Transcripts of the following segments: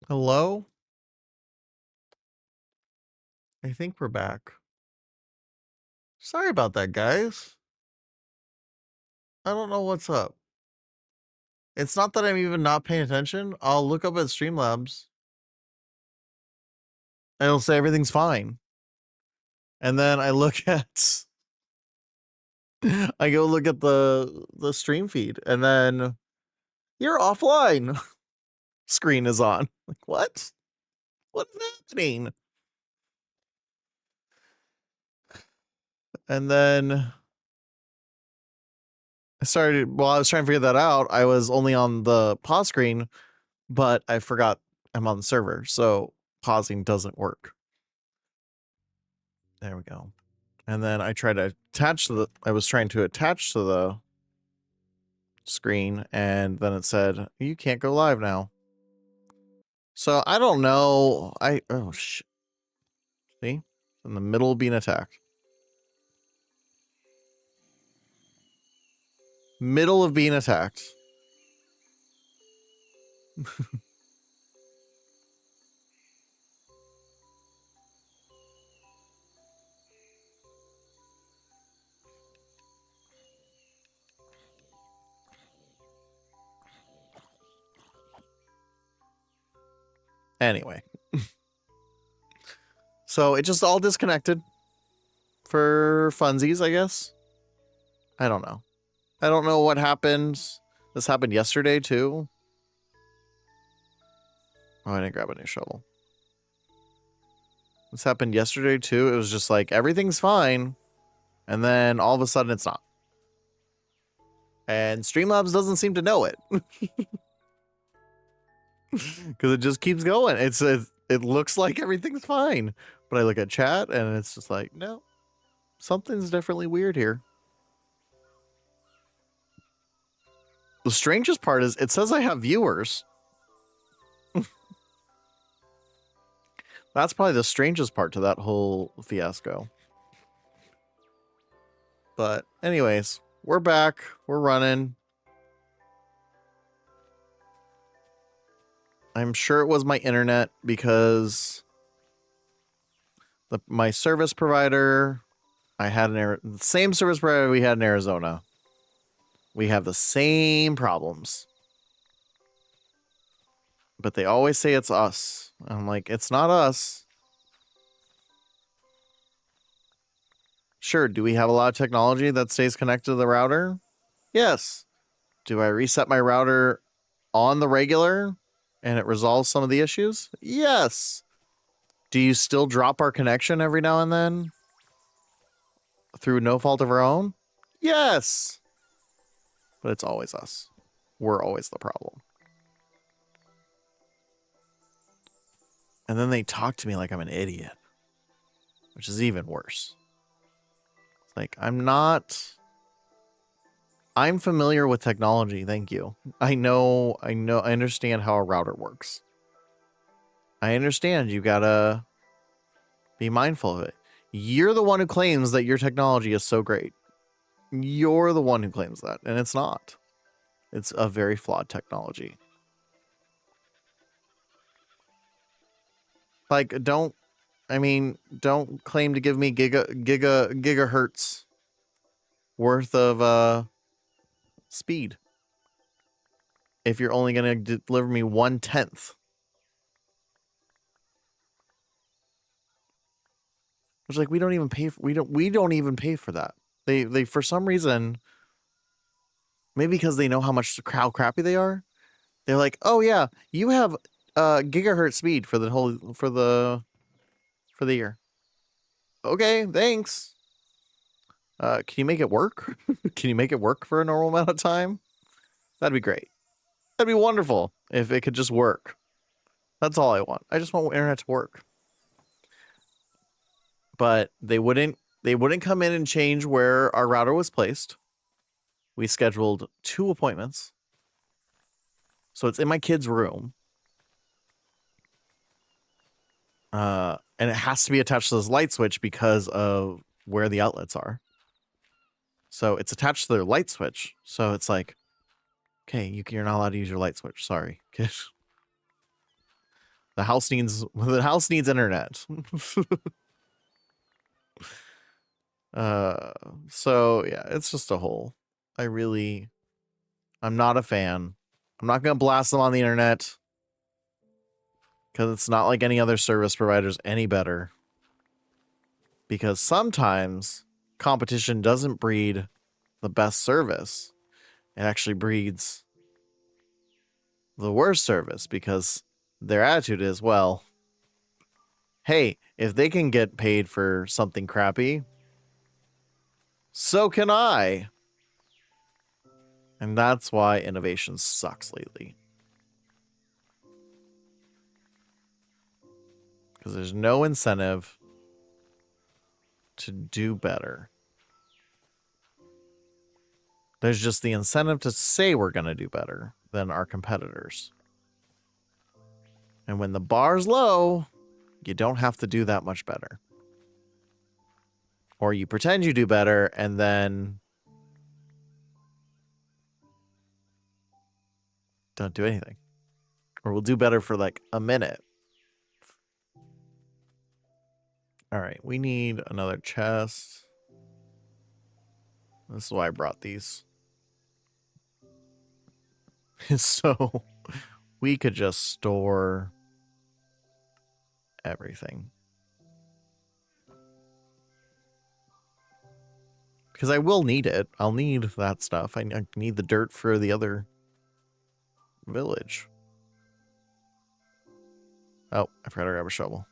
Hello? I think we're back. Sorry about that, guys. I don't know what's up. It's not that I'm even not paying attention. I'll look up at Streamlabs and it'll say everything's fine. And then I look at I go look at the stream feed and then you're offline. Screen is on. Like, what? What's happening? And then while I was trying to figure that out, I was only on the pause screen, but I forgot I'm on the server, so pausing doesn't work. There we go. And then I tried to attach I was trying to attach to the screen, and then it said, you can't go live now. So I don't know. Oh shit. See? In the middle of being attacked. Middle of being attacked. Anyway. So it just all disconnected for funsies, I guess. I don't know. I don't know what happened. This happened yesterday too. Oh, I didn't grab a new shovel. This happened yesterday too. It was just like, everything's fine. And then all of a sudden it's not. And Streamlabs doesn't seem to know it. Because it just keeps going. It looks like everything's fine. But I look at chat and it's just like, no, something's definitely weird here. The strangest part is it says I have viewers. That's probably the strangest part to that whole fiasco. But anyways, we're back. We're running. I'm sure it was my internet because my service provider, I had the same service provider we had in Arizona. We have the same problems. But they always say it's us. I'm like, it's not us. Sure, do we have a lot of technology that stays connected to the router? Yes. Do I reset my router on the regular and it resolves some of the issues? Yes. Do you still drop our connection every now and then? Through no fault of our own? Yes. But it's always us. We're always the problem. And then they talk to me like I'm an idiot, which is even worse. It's like, I'm familiar with technology. Thank you. I understand how a router works. I understand you gotta be mindful of it. You're the one who claims that your technology is so great. You're the one who claims that, and it's not. It's a very flawed technology. Like, don't claim to give me gigahertz worth of speed if you're only going to deliver me 1/10. Which, like, we don't even pay for that. They for some reason, maybe because they know how crappy they are, they're like, oh yeah, you have gigahertz speed for the year. Okay, thanks. Can you make it work? Can you make it work for a normal amount of time? That'd be great. That'd be wonderful if it could just work. That's all I want. I just want internet to work. But they wouldn't come in and change where our router was placed. We scheduled 2 appointments. So it's in my kid's room. And it has to be attached to this light switch because of where the outlets are. So it's attached to their light switch. So it's like, okay, you're not allowed to use your light switch. Sorry. The house needs internet. So yeah, it's just a whole. I'm not a fan. I'm not gonna blast them on the internet because it's not like any other service providers any better. Because sometimes competition doesn't breed the best service. It actually breeds the worst service because their attitude is, well, hey, if they can get paid for something crappy, so can I. And that's why innovation sucks lately. Because there's no incentive to do better. There's just the incentive to say we're going to do better than our competitors. And when the bar's low, you don't have to do that much better. Or you pretend you do better and then don't do anything. Or we'll do better for like a minute. All right, we need another chest. This is why I brought these. So we could just store everything. Because I will need it. I'll need that stuff. I need the dirt for the other village. Oh, I forgot to grab a shovel.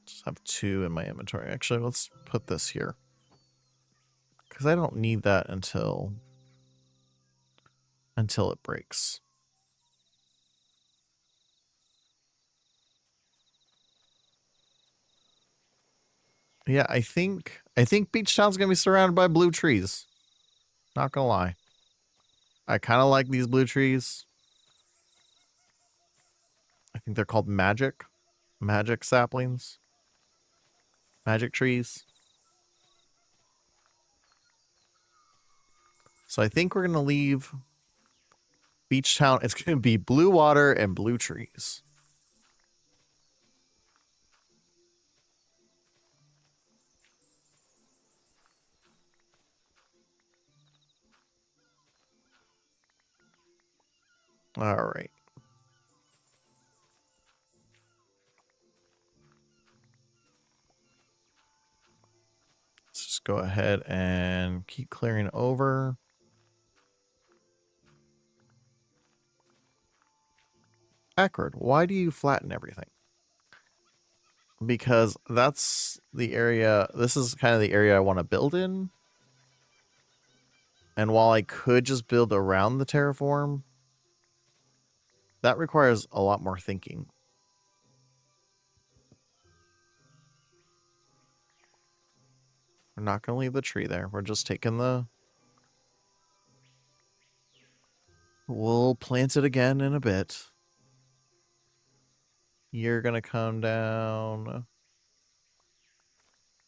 Just have 2 in my inventory. Actually, let's put this here. Because I don't need that until it breaks. Yeah, I think Beach Town's gonna be surrounded by blue trees. Not gonna lie. I kind of like these blue trees. I think they're called magic saplings. Magic trees. So I think we're gonna leave Beach Town. It's gonna be blue water and blue trees. All right. Let's just go ahead and keep clearing over. Ackard, why do you flatten everything? Because that's the area. This is kind of the area I want to build in. And while I could just build around the terraform, that requires a lot more thinking. We're not going to leave the tree there. We're just taking the... We'll plant it again in a bit. You're going to come down.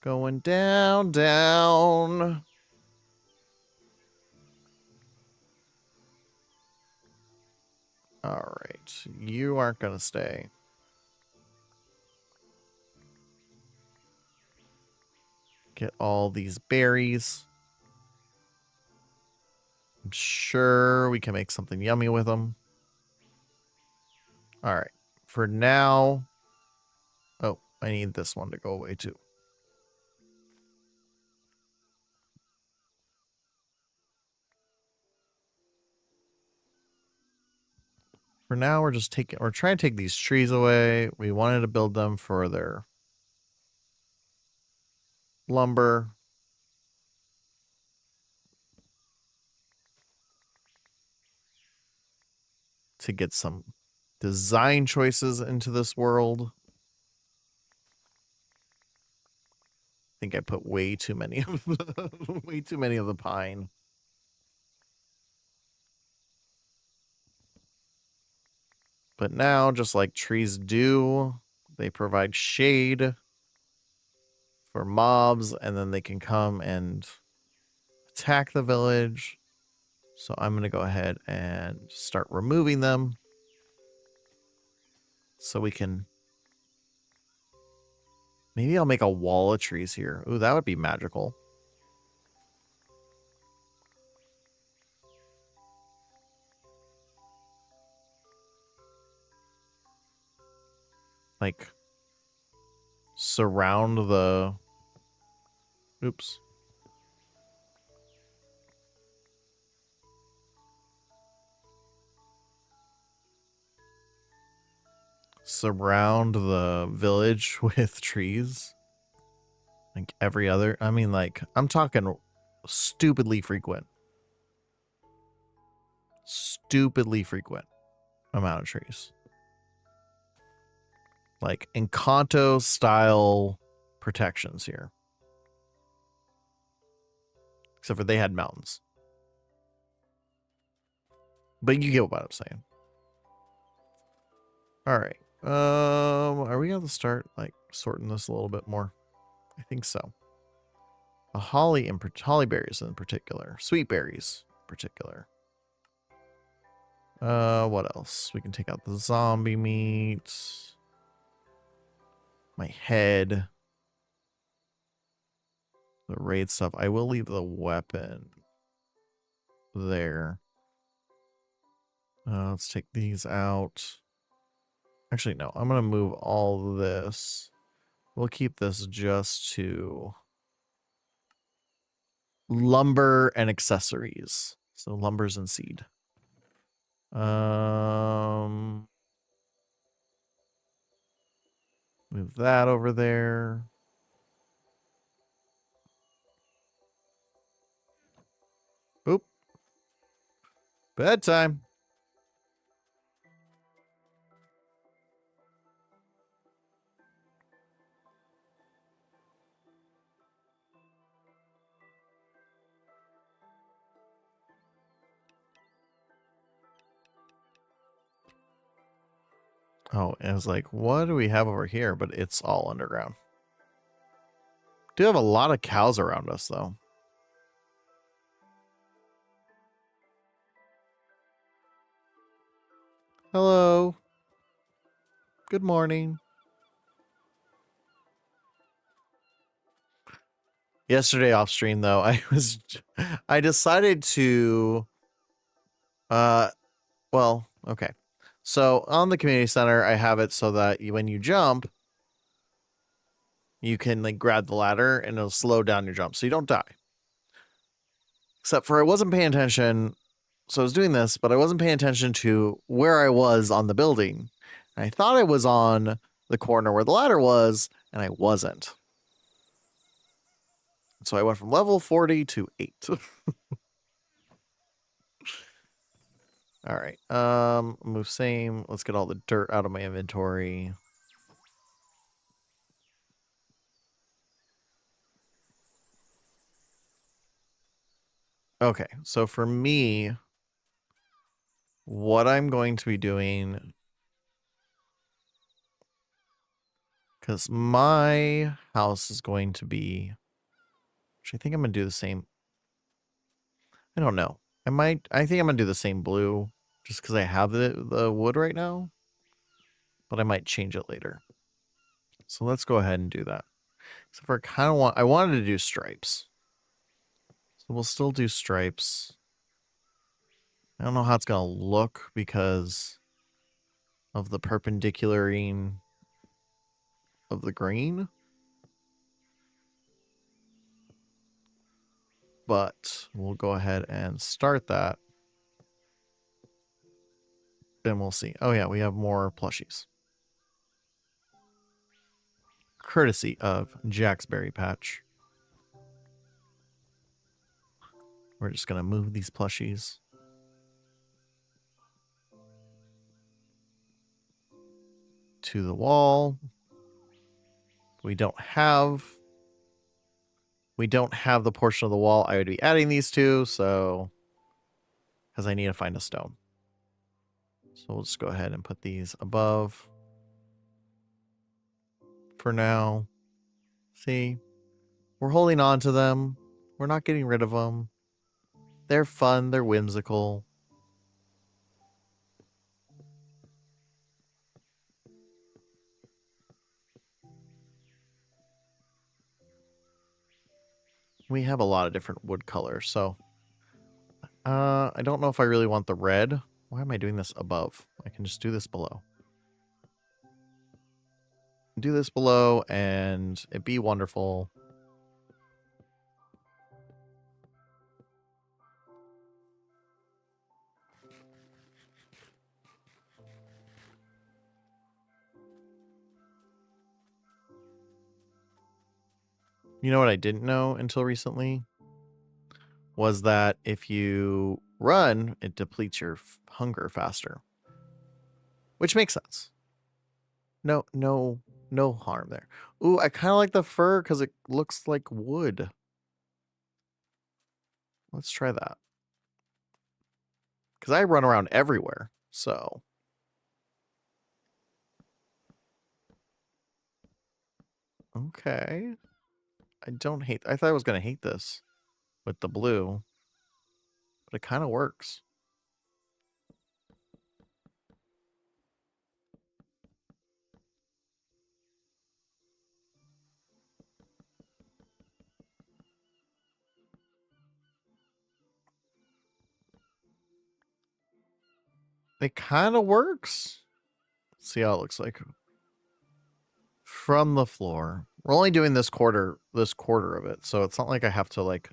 Going down, down. All right. You aren't going to stay. Get all these berries. I'm sure we can make something yummy with them. All right. For now... Oh, I need this one to go away too. For now, we're trying to take these trees away. We wanted to build them for their lumber. To get some design choices into this world. I think I put way too many of the pine. But now, just like trees do, they provide shade for mobs, and then they can come and attack the village. So I'm going to go ahead and start removing them. So we can... Maybe I'll make a wall of trees here. Ooh, that would be magical. Like, surround the... Oops. Surround the village with trees. Like every other... I mean, like, I'm talking stupidly frequent. Stupidly frequent amount of trees. Like Encanto style protections here. Except for they had mountains. But you get what I'm saying. All right. Are we going to start like sorting this a little bit more? I think so. A holly berries in particular, sweet berries in particular. What else? We can take out the zombie meat. My head. The raid stuff. I will leave the weapon there. Let's take these out. Actually, no. I'm going to move all this. We'll keep this just to lumber and accessories. So lumbers and seed. Move that over there. Boop. Bedtime. Oh, and I was like, what do we have over here? But it's all underground. Do have a lot of cows around us, though. Hello. Good morning. Yesterday off stream, though, I decided to, well, okay. So on the community center, I have it so that when you jump, you can like grab the ladder and it'll slow down your jump so you don't die. Except for I wasn't paying attention. So I was doing this, but I wasn't paying attention to where I was on the building. And I thought I was on the corner where the ladder was, and I wasn't. So I went from level 40 to 8. All right. Move same. Let's get all the dirt out of my inventory. Okay, so for me, what I'm going to be doing, because my house is going to be, which I think I'm going to do the same. I don't know. I think I'm going to do the same blue just because I have the wood right now, but I might change it later. So let's go ahead and do that. So for I wanted to do stripes. So we'll still do stripes. I don't know how it's going to look because of the perpendicularing of the green. But we'll go ahead and start that. Then we'll see. Oh yeah, we have more plushies. Courtesy of Jack's Berry Patch. We're just going to move these plushies to the wall. We don't have the portion of the wall I would be adding these to, so because I need to find a stone. So we'll just go ahead and put these above for now. See, we're holding on to them. We're not getting rid of them. They're fun. They're whimsical. We have a lot of different wood colors, so I don't know if I really want the red. Why am I doing this above? I can just do this below. Do this below and it'd be wonderful. You know what I didn't know until recently? Was that if you run, it depletes your hunger faster. Which makes sense. No harm there. Ooh, I kind of like the fur because it looks like wood. Let's try that. Because I run around everywhere, so. Okay. I thought I was going to hate this with the blue, but it kind of works. It kind of works. Let's see how it looks like from the floor. We're only doing this quarter of it, so it's not like I have to like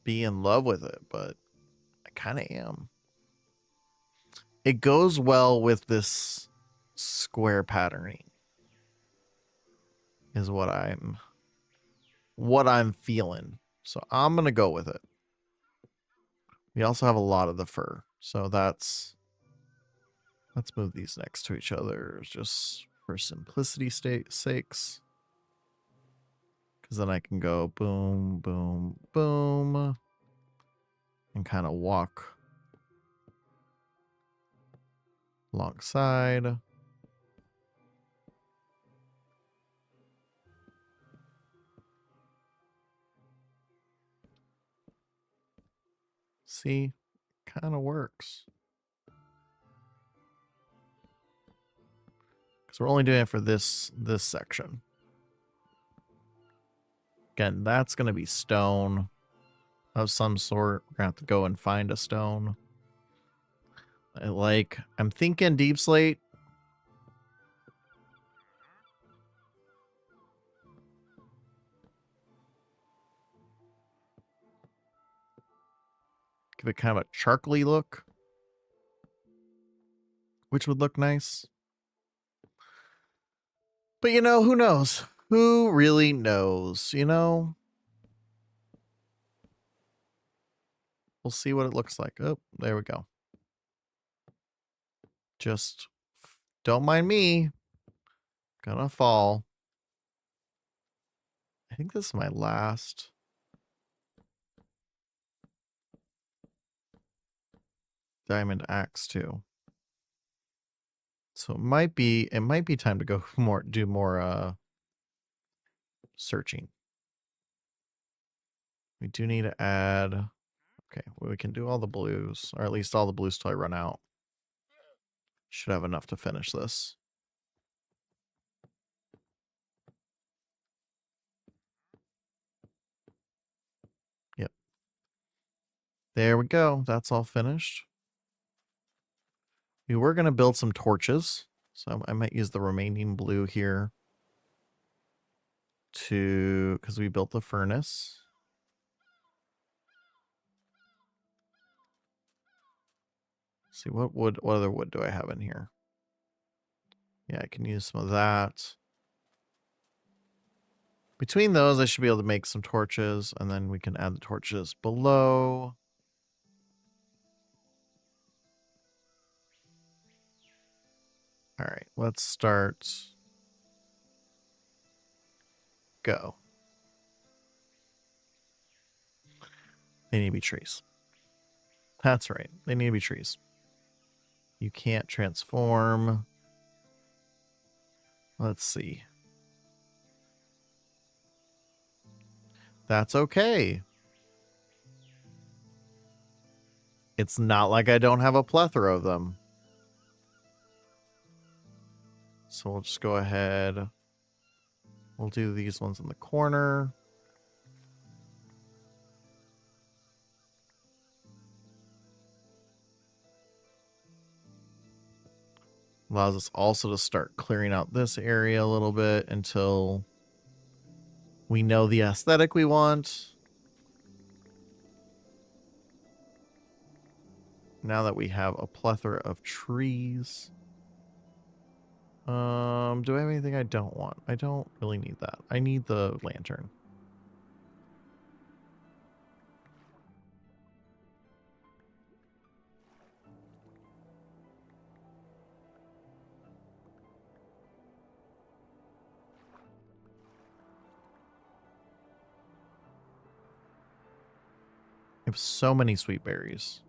be in love with it, but I kind of am. It goes well with this square patterning is what I'm feeling. So I'm going to go with it. We also have a lot of the fur. So let's move these next to each other just for simplicity's sakes. Because then I can go boom, boom, boom. And kind of walk alongside. See, kind of works. Because we're only doing it for this section. Again, that's going to be stone of some sort. We're going to have to go and find a stone. I'm thinking deep slate. Give it kind of a charcoaly look, which would look nice. But you know, who knows? Who really knows, you know? We'll see what it looks like. Oh, there we go. Just don't mind me. Gonna fall. I think this is my last. Diamond axe too. So it might be time to go do more searching. We do need to add. Okay, well, we can do all the blues, or at least all the blues till I run out. Should have enough to finish this. Yep. There we go. That's all finished. We were going to build some torches, so I might use the remaining blue here because we built the furnace. Let's see, what other wood do I have in here? Yeah, I can use some of that. Between those, I should be able to make some torches, and then we can add the torches below. All right, let's start. Go. They need to be trees. That's right. They need to be trees. You can't transform. Let's see. That's okay. It's not like I don't have a plethora of them. So we'll just go ahead. We'll do these ones in the corner. Allows us also to start clearing out this area a little bit until we know the aesthetic we want. Now that we have a plethora of trees. Do I have anything I don't want? I don't really need that. I need the lantern. I have so many sweet berries.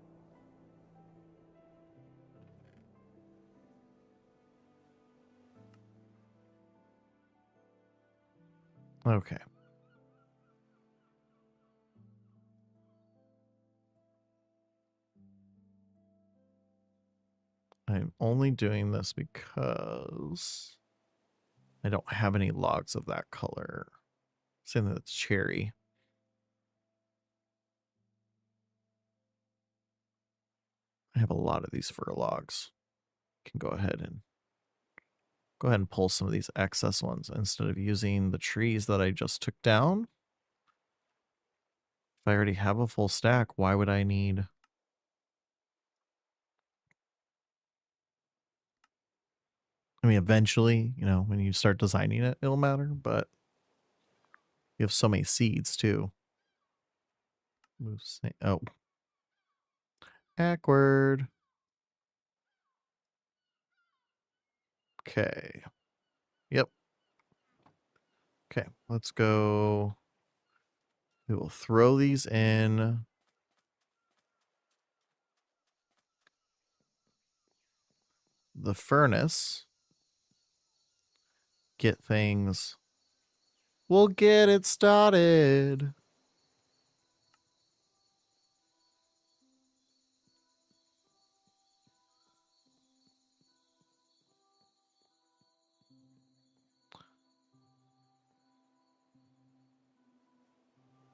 Okay. I'm only doing this because I don't have any logs of that color. Same with cherry. I have a lot of these fir logs. Can go ahead and pull some of these excess ones instead of using the trees that I just took down. If I already have a full stack, why would I need... I mean, eventually, you know, when you start designing it, it'll matter, but you have so many seeds too. Oh. Backward. Okay. Yep. Okay, let's go. We will throw these in. The furnace. Get things. We'll get it started.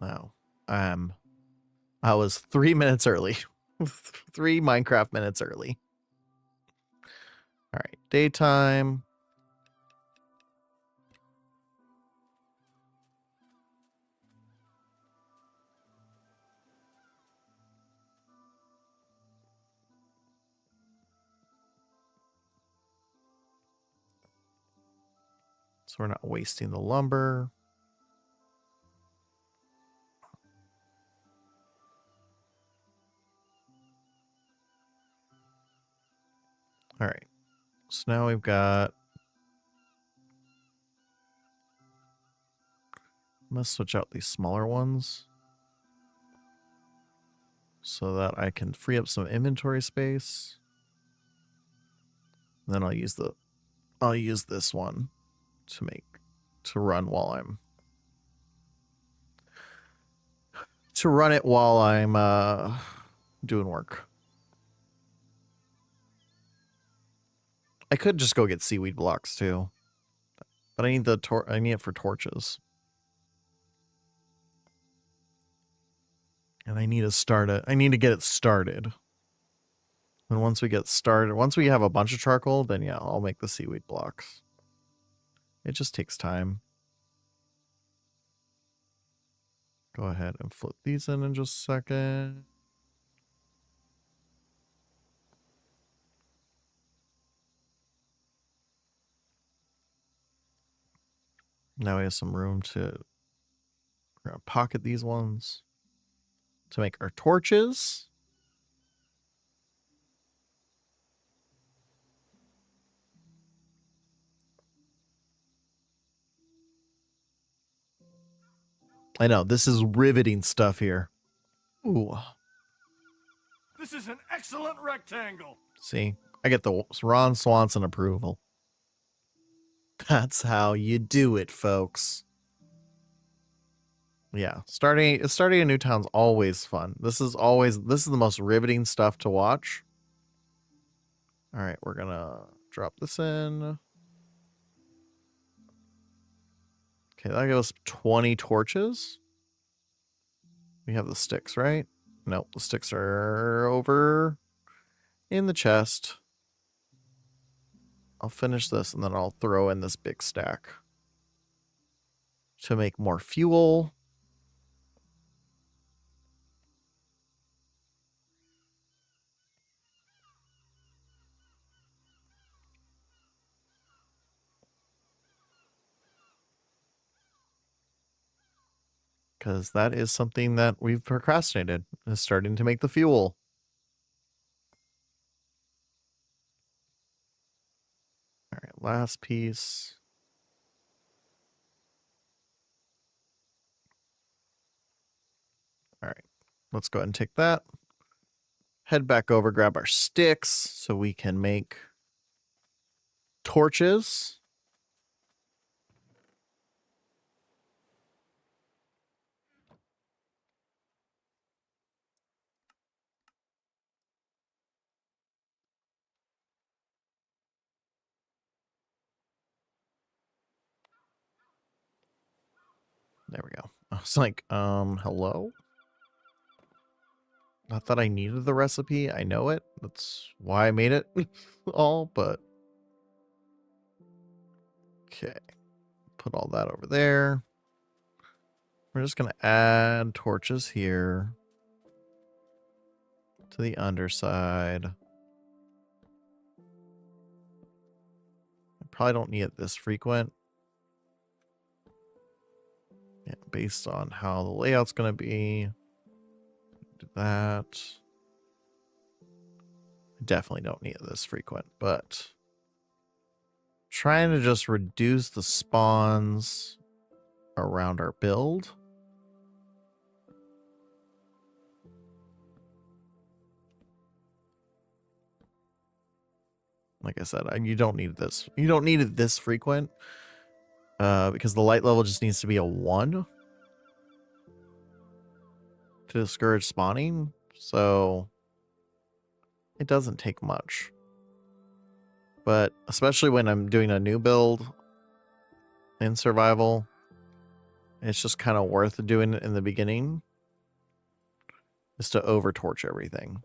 Wow. I was 3 minutes early. 3 Minecraft minutes early. All right, daytime. So we're not wasting the lumber. All right. So now we've got... I'm going to switch out these smaller ones so that I can free up some inventory space. And then I'll use this one to run while I'm doing work. I could just go get seaweed blocks too, but I need I need it for torches, and I need to get it started. And once we get started, once we have a bunch of charcoal, then yeah, I'll make the seaweed blocks. It just takes time. Go ahead and flip these in just a second. Now we have some room to pocket these ones to make our torches. I know, this is riveting stuff here. Ooh. This is an excellent rectangle. See, I get the Ron Swanson approval. That's how you do it, folks. Yeah, starting a new town's always fun. This is the most riveting stuff to watch. All right, we're gonna drop this in. Okay, that gives 20 torches. We have the sticks, right? Nope, the sticks are over in the chest. I'll finish this and then I'll throw in this big stack to make more fuel. Because that is something that we've procrastinated, is starting to make the fuel. All right, last piece. All right, let's go ahead and take that. Head back over, grab our sticks so we can make torches. There we go. I was like, hello? Not that I needed the recipe. I know it. That's why I made it all, but okay. Put all that over there. We're just going to add torches here to the underside. I probably don't need it this frequent. Yeah, based on how the layout's going to be. Do that. Definitely don't need it this frequent, but trying to just reduce the spawns around our build. Like I said, you don't need this. You don't need it this frequent because the light level just needs to be a 1 to discourage spawning. So it doesn't take much. But especially when I'm doing a new build in survival, it's just kind of worth doing it in the beginning. Just to over torch everything.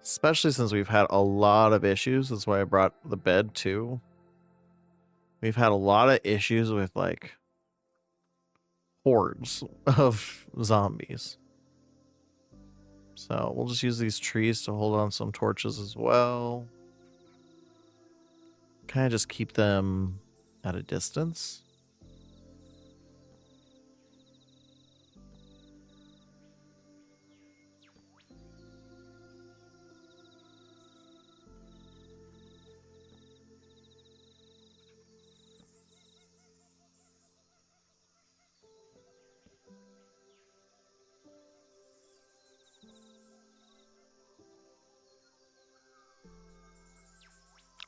Especially since we've had a lot of issues. That's why I brought the bed too. We've had a lot of issues with like hordes of zombies. So we'll just use these trees to hold on some torches as well. Kind of just keep them at a distance.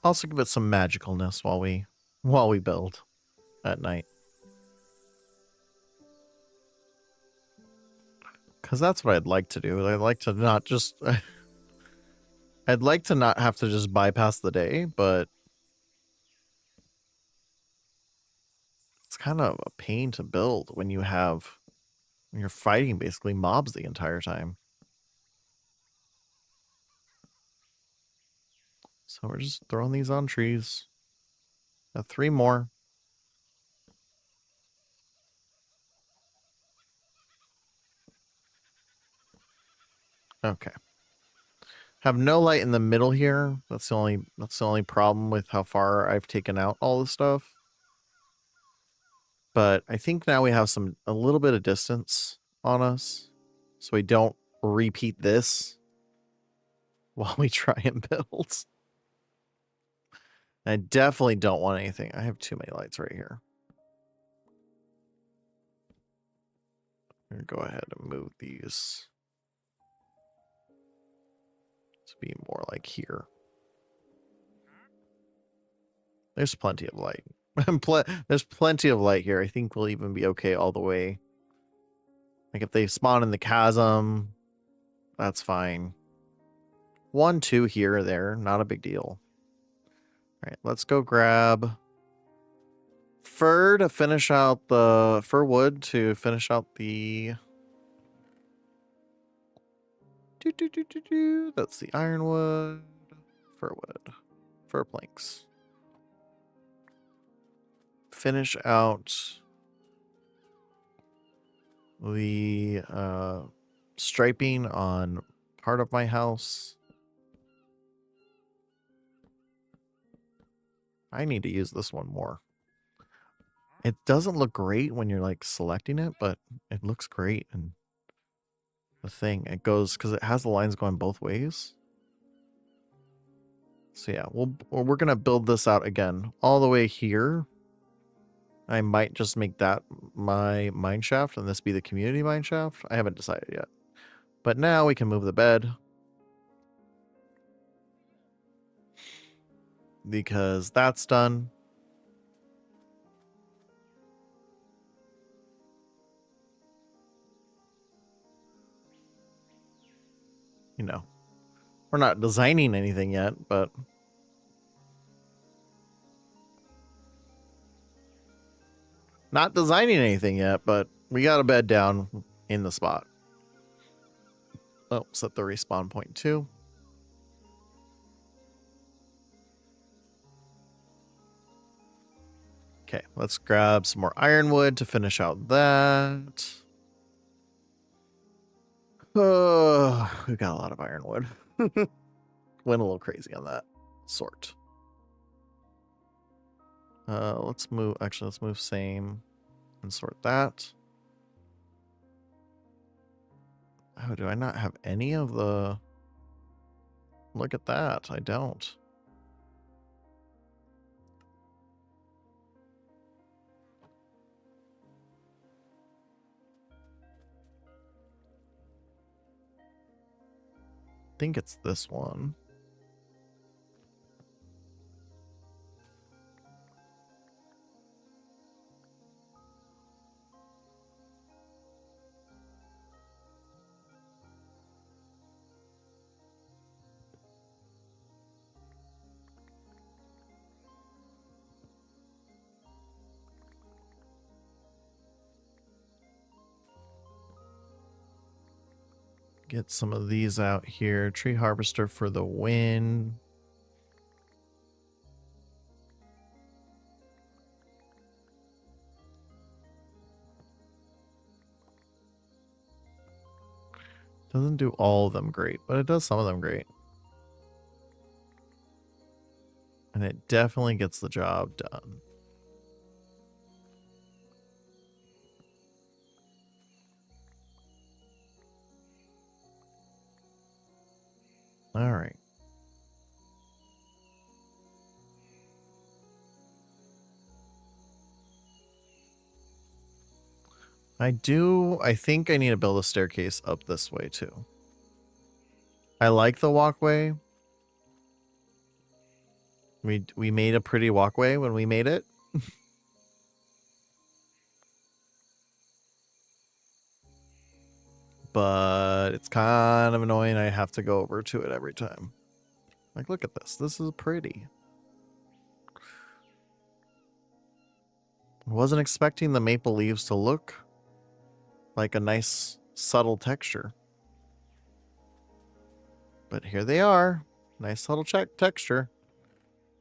Also give it some magicalness while we build at night. Because that's what I'd like to do. I'd like to not just... I'd like to not have to just bypass the day, but... it's kind of a pain to build when you're fighting basically mobs the entire time. So we're just throwing these on trees. Got 3 more. Okay. Have no light in the middle here. That's the only problem with how far I've taken out all the stuff. But I think now we have a little bit of distance on us, so we don't repeat this while we try and build. I definitely don't want anything. I have too many lights right here. I'm gonna go ahead and move these to be more like here. There's plenty of light. There's plenty of light here. I think we'll even be okay all the way. Like if they spawn in the chasm, that's fine. 1, 2 here or there, not a big deal. All right, let's go grab fur to finish out the fir wood to finish out the. That's the ironwood, fir wood, fir planks. Finish out the striping on part of my house. I need to use this one more. It doesn't look great when you're like selecting it, but it looks great. And the thing, it goes, because it has the lines going both ways. So yeah, we're going to build this out again all the way here. I might just make that my mine shaft and this be the community mine shaft. I haven't decided yet. But now we can move the bed. Because that's done. You know, we're not designing anything yet, but not designing anything yet, but we got a bed down in the spot. Oh, set the respawn point too. Okay, let's grab some more ironwood to finish out that. Oh, we got a lot of ironwood. Went a little crazy on that sort. Let's move, actually, let's move same and sort that. Oh, do I not have any of the... Look at that, I don't. I think it's this one. Get some of these out here. Tree harvester for the win. Doesn't do all of them great, but it does some of them great. And it definitely gets the job done. All right. I think I need to build a staircase up this way too. I like the walkway. We made a pretty walkway when we made it. But it's kind of annoying. I have to go over to it every time. Like, look at this. This is pretty. I wasn't expecting the maple leaves to look like a nice subtle texture. But here they are. Nice subtle texture.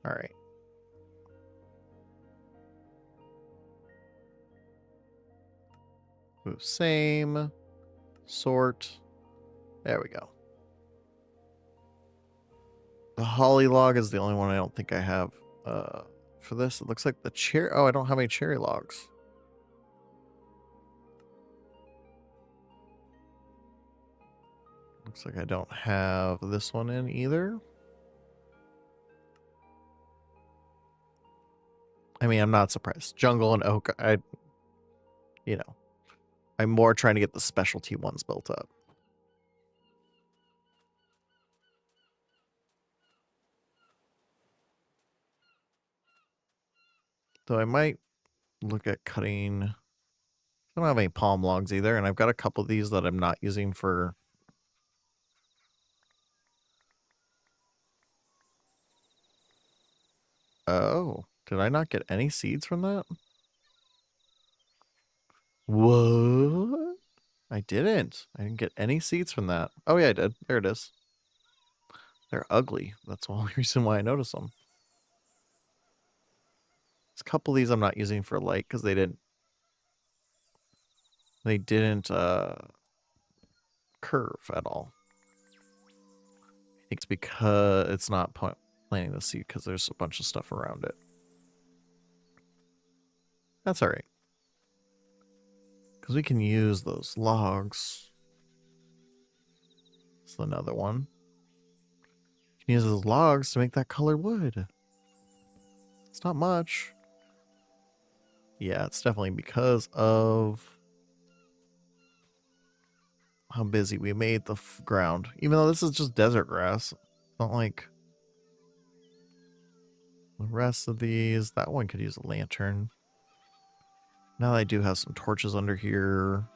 All right. Move same. Sort. There we go. The holly log is the only one I don't think I have for this. It looks like the cherry. Oh, I don't have any cherry logs. Looks like I don't have this one in either. I mean, I'm not surprised. Jungle and oak, you know, I'm more trying to get the specialty ones built up. So I might look at cutting. I don't have any palm logs either, and I've got a couple of these that I'm not using for. Oh, did I not get any seeds from that? What? I didn't. I didn't get any seeds from that. Oh yeah, I did. There it is. They're ugly. That's the only reason why I noticed them. There's a couple of these I'm not using for light because they didn't curve at all. I think it's because it's not planting the seed because there's a bunch of stuff around it. That's all right. Because we can use those logs. It's another one. You can use those logs to make that colored wood. It's not much. Yeah, it's definitely because of how busy we made the ground. Even though this is just desert grass. It's not like the rest of these. That one could use a lantern. Now I do have some torches under here.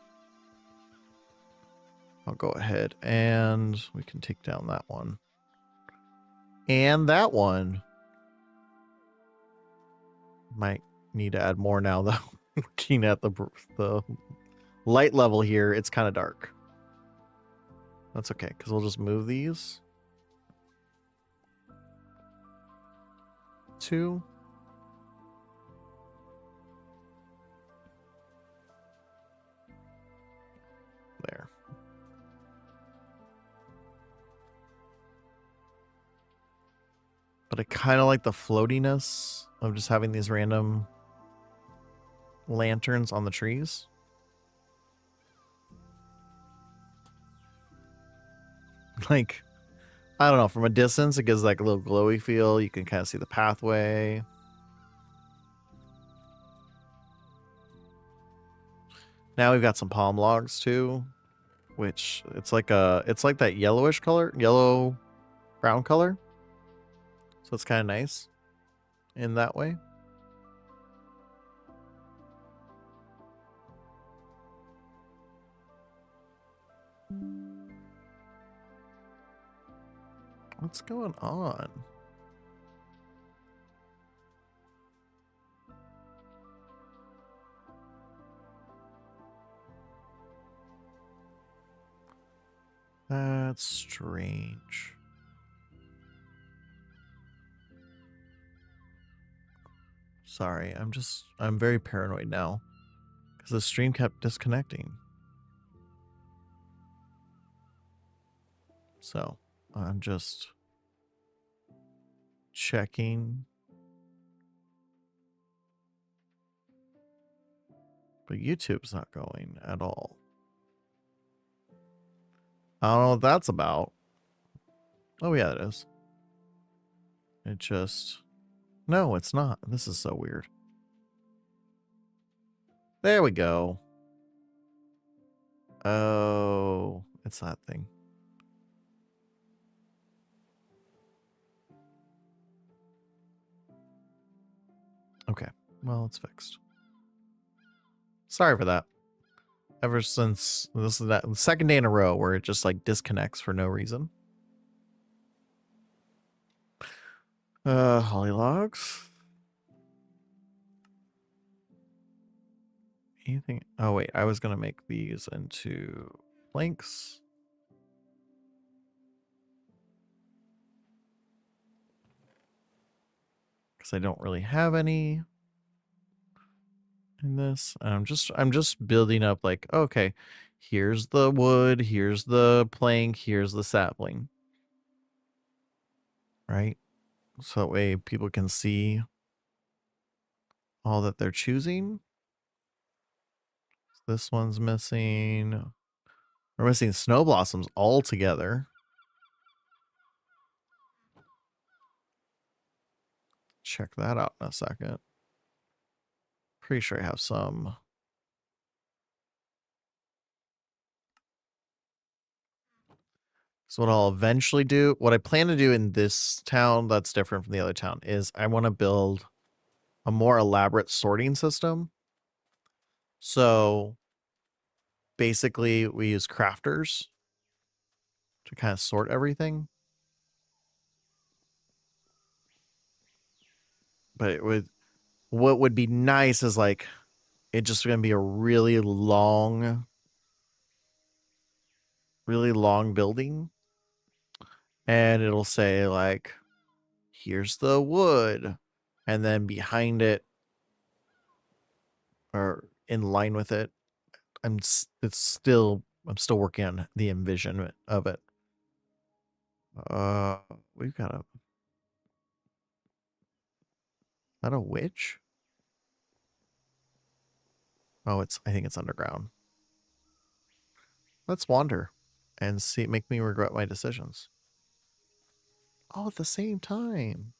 I'll go ahead and we can take down that one. And that one. Might need to add more now, though. Looking at the light level here, it's kind of dark. That's okay, because we'll just move these. 2. There. But I kind of like the floatiness of just having these random lanterns on the trees. Like, I don't know, from a distance, it gives like a little glowy feel. You can kind of see the pathway. Now we've got some palm logs too, which it's like that yellowish color, yellow brown color. So it's kind of nice in that way. What's going on? That's strange. Sorry, I'm very paranoid now because the stream kept disconnecting. So I'm just checking. But YouTube's not going at all. I don't know what that's about. Oh yeah, it is. It just... No, it's not. This is so weird. There we go. Oh, it's that thing. Okay, well, it's fixed. Sorry for that. Ever since this is that second day in a row where it just like disconnects for no reason. Holly logs. Anything? Oh wait, I was gonna make these into planks. Because I don't really have any in this. I'm just building up like, okay, here's the wood, here's the plank, here's the sapling. Right? So that way people can see all that they're choosing. This one's missing. We're missing snow blossoms altogether. Check that out in a second. Pretty sure I have some. So what I'll eventually do, what I plan to do in this town that's different from the other town is I want to build a more elaborate sorting system. So basically we use crafters to kind of sort everything. But it would, what would be nice is like, it's just going to be a really long building. And it'll say like, here's the wood. And then behind it, or in line with it, I'm still working on the envisionment of it. We've got a, not a witch? Oh, I think it's underground. Let's wander and see, make me regret my decisions. All at the same time.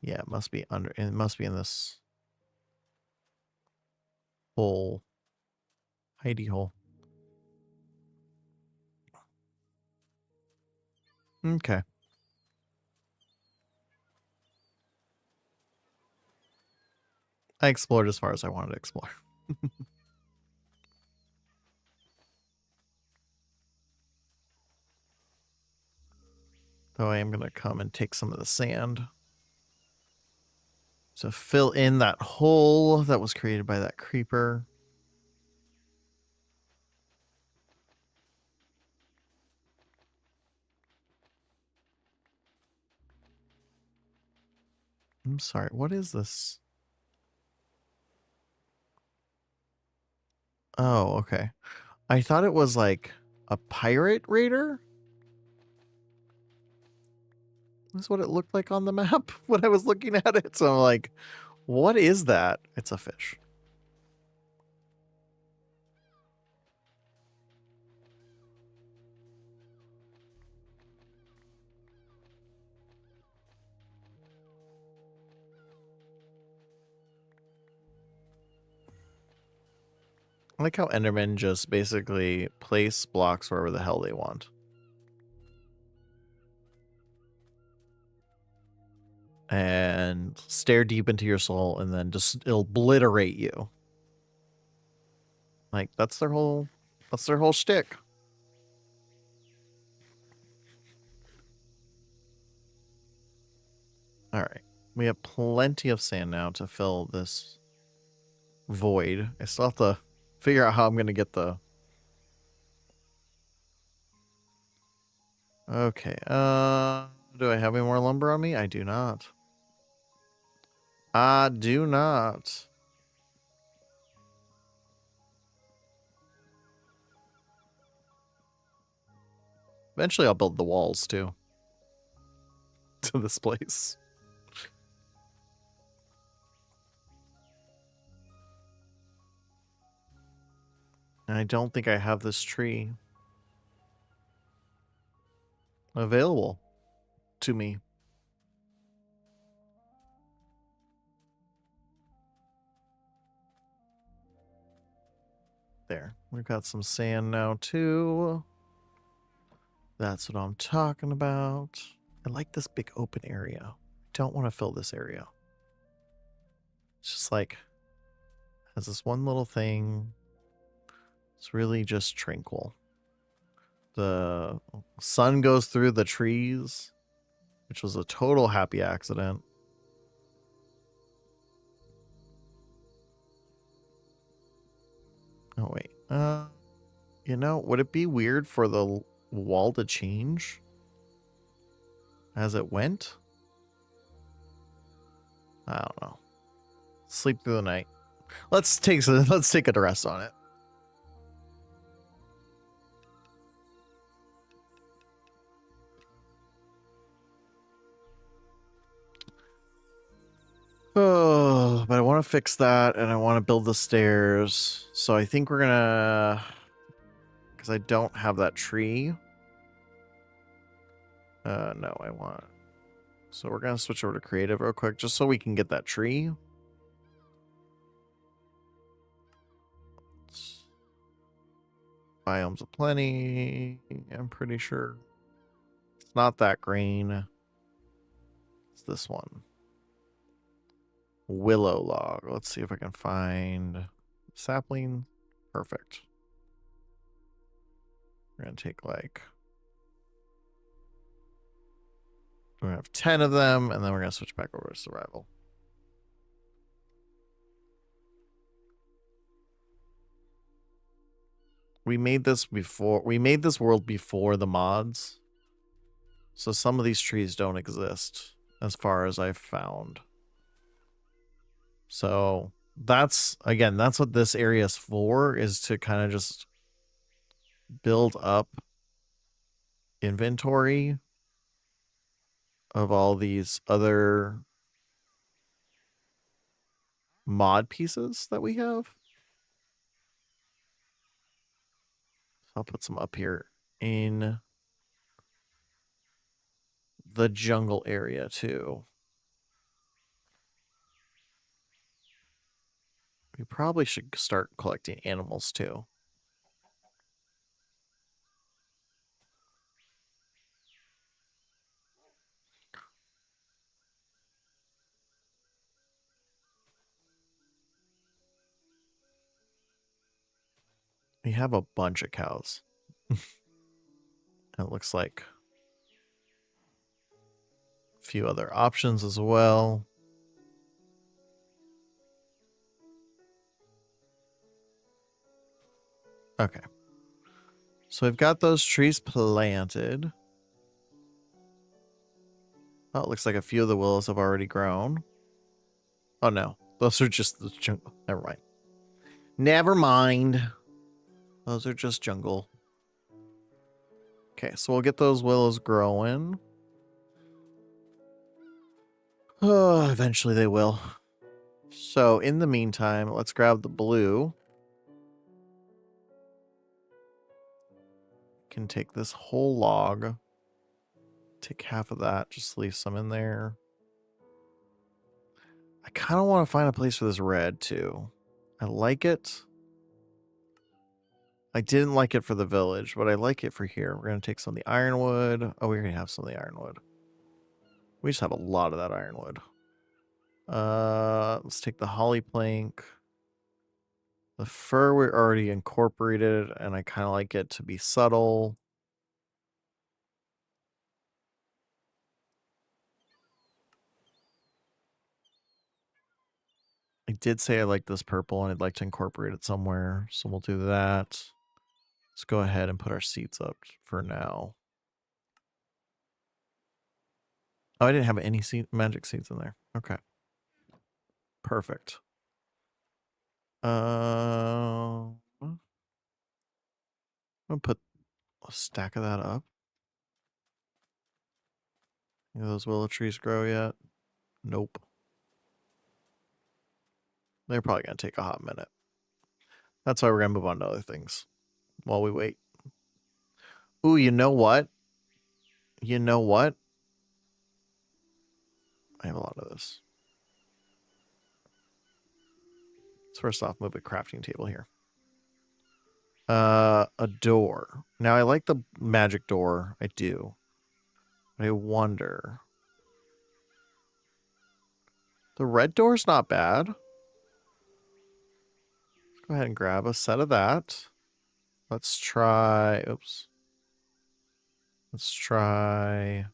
Yeah, it must be in this hole. Hidey hole. Okay. I explored as far as I wanted to explore. Though I am going to come and take some of the sand to fill in that hole that was created by that creeper. I'm sorry, what is this? Oh, okay. I thought it was like a pirate raider. That's what it looked like on the map when I was looking at it. So I'm like, what is that? It's a fish. I like how Endermen just basically place blocks wherever the hell they want. And stare deep into your soul and then just obliterate you. Like that's their whole shtick. All right. We have plenty of sand now to fill this void. I still have to figure out how I'm going to get the... Okay. Do I have any more lumber on me? I do not. I do not. Eventually I'll build the walls too. To this place. And I don't think I have this tree available to me. There. We've got some sand now too. That's what I'm talking about. I like this big open area. Don't want to fill this area. It's just like, has this one little thing. It's really just tranquil. The sun goes through the trees, which was a total happy accident. Oh, wait. You know, would it be weird for the wall to change as it went? I don't know. Sleep through the night. Let's take a rest on it. Oh, but I want to fix that and I want to build the stairs. So I think we're gonna, because I don't have that tree. No, I want. So we're gonna switch over to creative real quick, just so we can get that tree. Biomes aplenty, I'm pretty sure. It's not that green. It's this one. Willow log. Let's see if I can find sapling. Perfect. We're going to take like... We're going to have 10 of them, and then we're going to switch back over to survival. We made this before. We made this world before the mods. So some of these trees don't exist, as far as I've found. So that's, again, that's what this area is for, is to kind of just build up inventory of all these other mod pieces that we have. I'll put some up here in the jungle area too. We probably should start collecting animals too. We have a bunch of cows. It looks like a few other options as well. Okay. So we've got those trees planted. Oh, it looks like a few of the willows have already grown. Oh no, those are just the jungle. Never mind. Never mind. Those are just jungle. Okay, so we'll get those willows growing. Oh, eventually they will. So in the meantime, let's grab the blue. Can take this whole log. Take half of that, just leave some in there. I kind of want to find a place for this red too. I like it. I didn't like it for the village, but I like it for here. We're going to take some of the ironwood. Oh, we already have some of the ironwood. We just have a lot of that ironwood. Let's take the holly plank. The fir we already incorporated, and I kind of like it to be subtle. I did say I like this purple, and I'd like to incorporate it somewhere, so we'll do that. Let's go ahead and put our seats up for now. Oh, I didn't have any magic seeds in there. Okay. Perfect. I'm gonna put a stack of that up. Any of those willow trees grow yet? Nope. They're probably gonna take a hot minute. That's why we're gonna move on to other things while we wait. Ooh, you know what? You know what? I have a lot of this. Let's first off move a crafting table here. A door. Now I like the magic door. I do. I wonder. The red door's not bad. Let's go ahead and grab a set of that. Let's try. Oops. Let's try.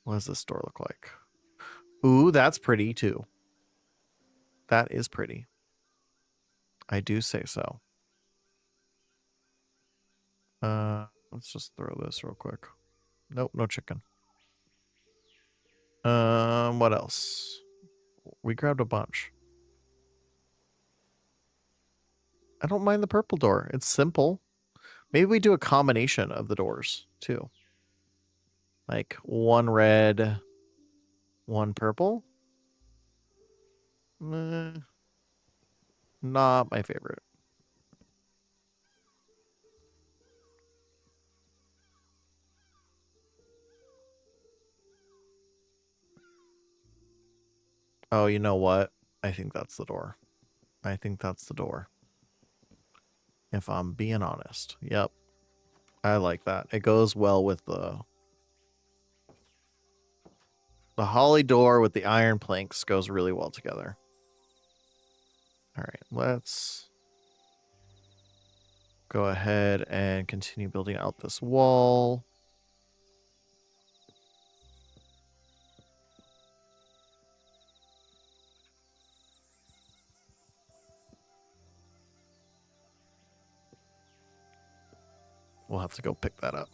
What does this door look like? Ooh, that's pretty too. That is pretty. I do say so. Let's just throw this real quick. Nope, no chicken. What else? We grabbed a bunch. I don't mind the purple door. It's simple. Maybe we do a combination of the doors too. Like one red, one purple. Not my favorite. Oh, you know what? I think that's the door. I think that's the door. If I'm being honest. Yep. I like that. It goes well with the holly door with the iron planks goes really well together. All right, let's go ahead and continue building out this wall. We'll have to go pick that up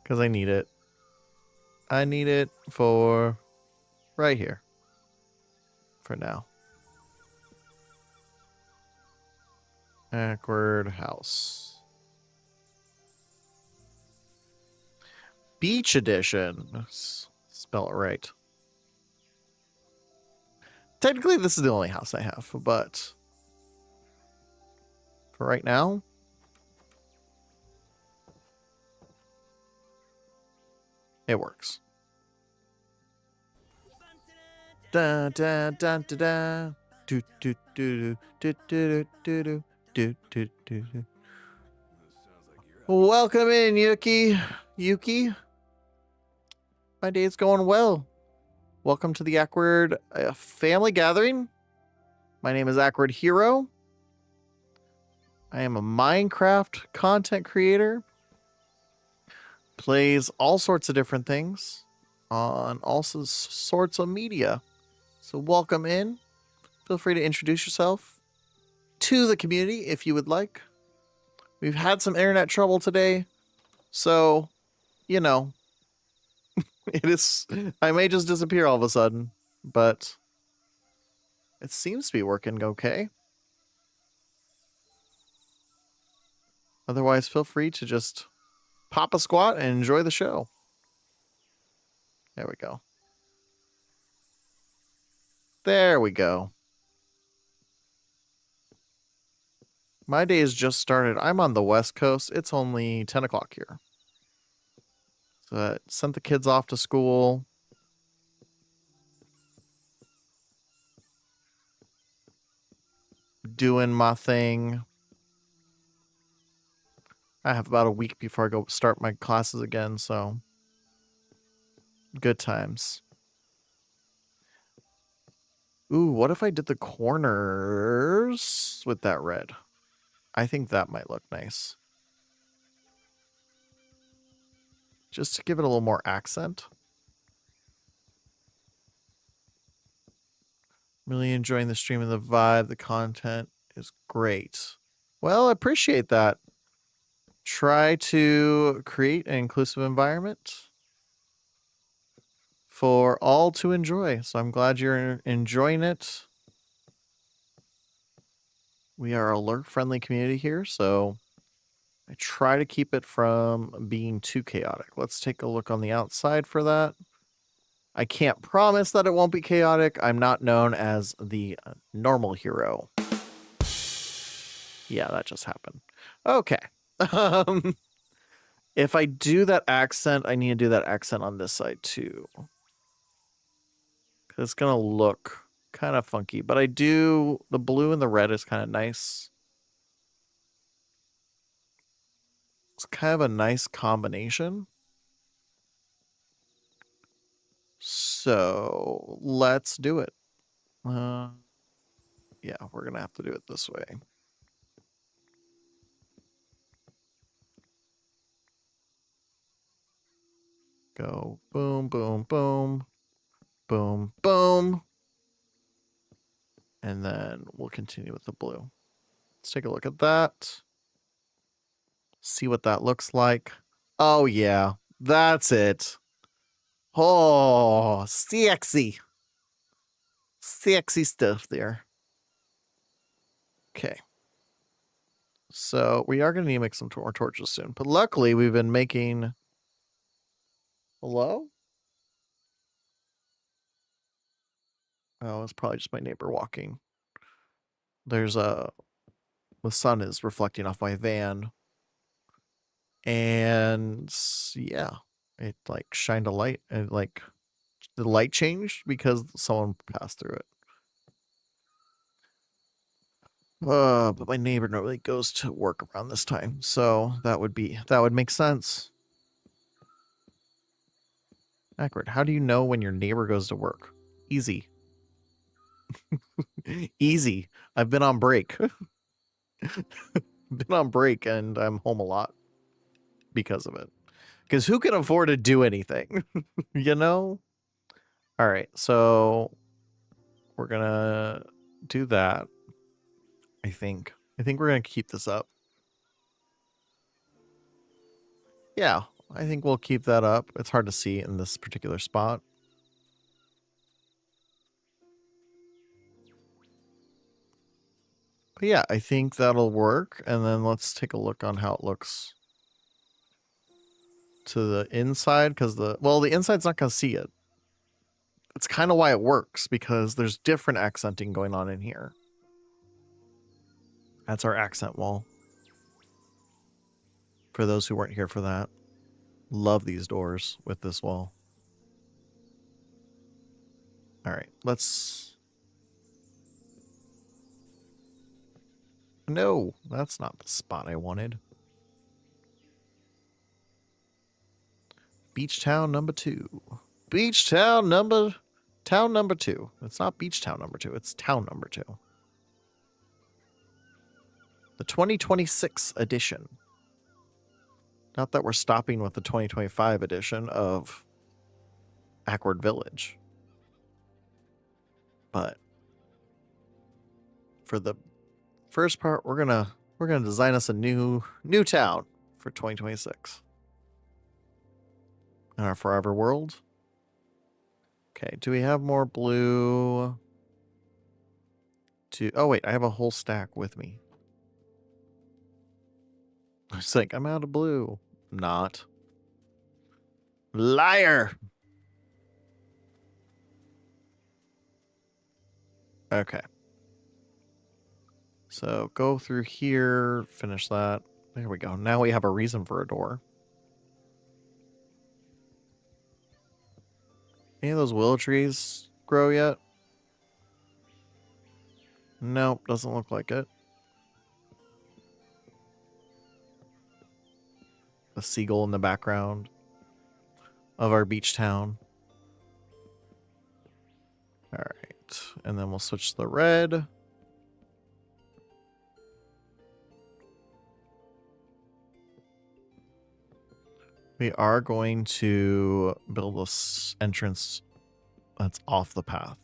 because I need it. I need it for right here for now. Backward house. Beach edition. Spell it right. Technically, this is the only house I have, but for right now, it works. Da da da da da. Do do do do do do do do do do. Welcome in, Yuki. Yuki. My day's going well. Welcome to the Awkward family gathering. My name is Awkward Hero. I am a Minecraft content creator. Plays all sorts of different things on all sorts of media. So welcome in. Feel free to introduce yourself to the community if you would like. We've had some internet trouble today, so, you know, I may just disappear all of a sudden, but it seems to be working okay. Otherwise, feel free to just pop a squat and enjoy the show. There we go. There we go. My day has just started. I'm on the West Coast. It's only 10 o'clock here. So I sent the kids off to school. Doing my thing. I have about a week before I go start my classes again, so good times. Ooh, what if I did the corners with that red? I think that might look nice. Just to give it a little more accent. Really enjoying the stream and the vibe. The content is great. Well, I appreciate that. Try to create an inclusive environment for all to enjoy. So I'm glad you're enjoying it. We are a lurk-friendly community here, so I try to keep it from being too chaotic. Let's take a look on the outside for that. I can't promise that it won't be chaotic. I'm not known as the normal hero. Yeah, that just happened. Okay. If I do that accent, I need to do that accent on this side too. Because it's going to look kind of funky. But I do, the blue and the red is kind of nice. It's kind of a nice combination. So let's do it. Yeah, we're going to have to do it this way. Go boom, boom, boom, boom, boom. And then we'll continue with the blue. Let's take a look at that. See what that looks like. Oh, yeah, that's it. Oh, sexy. Sexy stuff there. Okay. So we are going to need to make some more torches soon. But luckily, we've been making... Hello? Oh, it's probably just my neighbor walking. There's a... The sun is reflecting off my van. And yeah, it like shined a light and like the light changed because someone passed through it. But my neighbor normally goes to work around this time, so that would make sense. Accurate. How do you know when your neighbor goes to work? Easy. Easy. I've been on break. Been on break and I'm home a lot because of it. Because who can afford to do anything? You know? All right, so we're gonna do that. I think we're gonna keep this up. Yeah, I think we'll keep that up. It's hard to see in this particular spot. But yeah, I think that'll work. And then let's take a look on how it looks to the inside, because the inside's not gonna see it. It's kind of why it works, because there's different accenting going on in here. That's our accent wall. For those who weren't here for that. Love these doors with this wall. All right, let's... No, that's not the spot I wanted. Beach Town number 2. Beach Town number 2. It's not Beach Town number 2, it's Town number 2. The 2026 edition. Not that we're stopping with the 2025 edition of Ackward Village. But for the first part, we're gonna design us a new town for 2026. In our forever world. Okay, do we have more blue? Oh wait, I have a whole stack with me. I was like, I'm out of blue. Not. Liar! Okay. So go through here, finish that. There we go. Now we have a reason for a door. Any of those willow trees grow yet? Nope, doesn't look like it. A seagull in the background of our beach town. All right, and then we'll switch to the red. We are going to build this entrance that's off the path.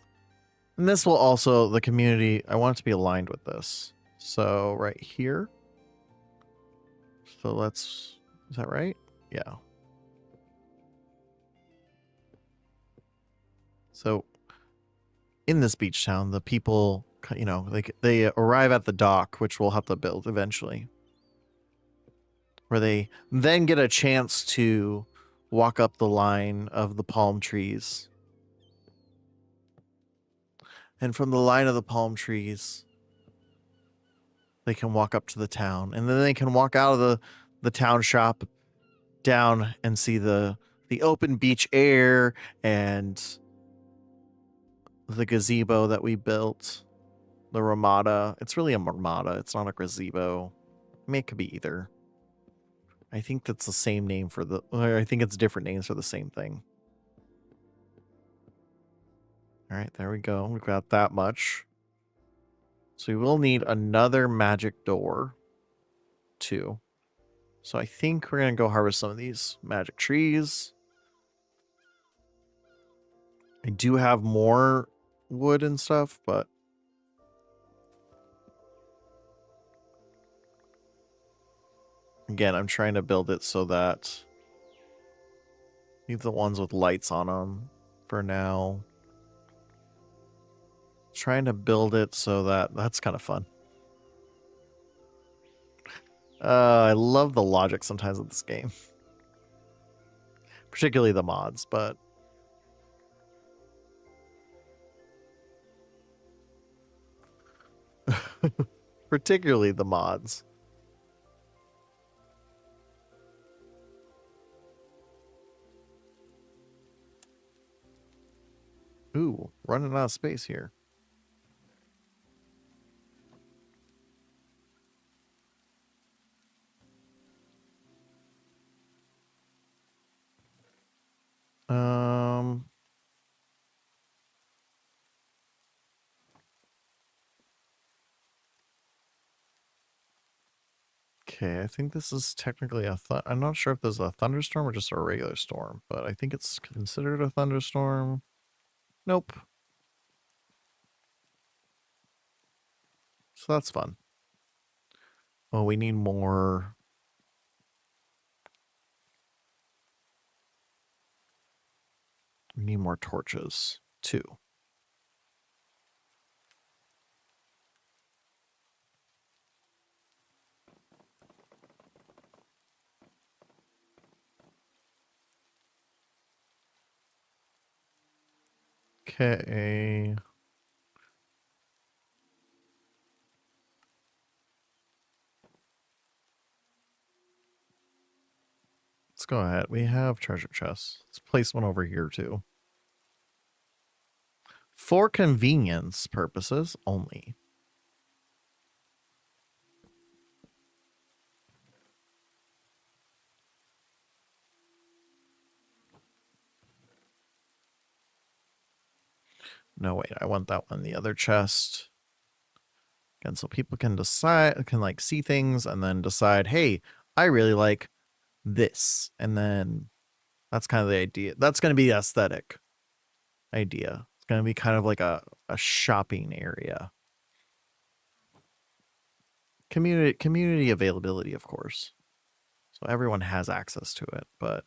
And this will also, the community, I want it to be aligned with this. So right here. So let's, is that right? Yeah. So in this beach town, the people, you know, they arrive at the dock, which we'll have to build eventually. Where they then get a chance to walk up the line of the palm trees. And from the line of the palm trees, they can walk up to the town. And then they can walk out of the town shop down and see the open beach air and the gazebo that we built. The ramada. It's really a ramada. It's not a gazebo. I mean, it could be either. I think that's the same name for the... I think it's different names for the same thing. All right, there we go. We've got that much. So we will need another magic door, too. So I think we're going to go harvest some of these magic trees. I do have more wood and stuff, but... Again, I'm trying to build it so that... Leave the ones with lights on them for now. Trying to build it so that's kind of fun. I love the logic sometimes of this game. Particularly the mods, but... Particularly the mods. Ooh, running out of space here. Okay, I think this is technically a I'm not sure if this is a thunderstorm or just a regular storm, but I think it's considered a thunderstorm. Nope. So that's fun. Well, we need more. We need more torches, too. Okay. Let's go ahead. We have treasure chests. Let's place one over here, too. For convenience purposes only. No, wait, I want that one. The other chest. Again, so people can decide, can like see things and then decide, hey, I really like this. And then that's kind of the idea. That's going to be the aesthetic idea. It's going to be kind of like a shopping area. Community availability, of course. So everyone has access to it, but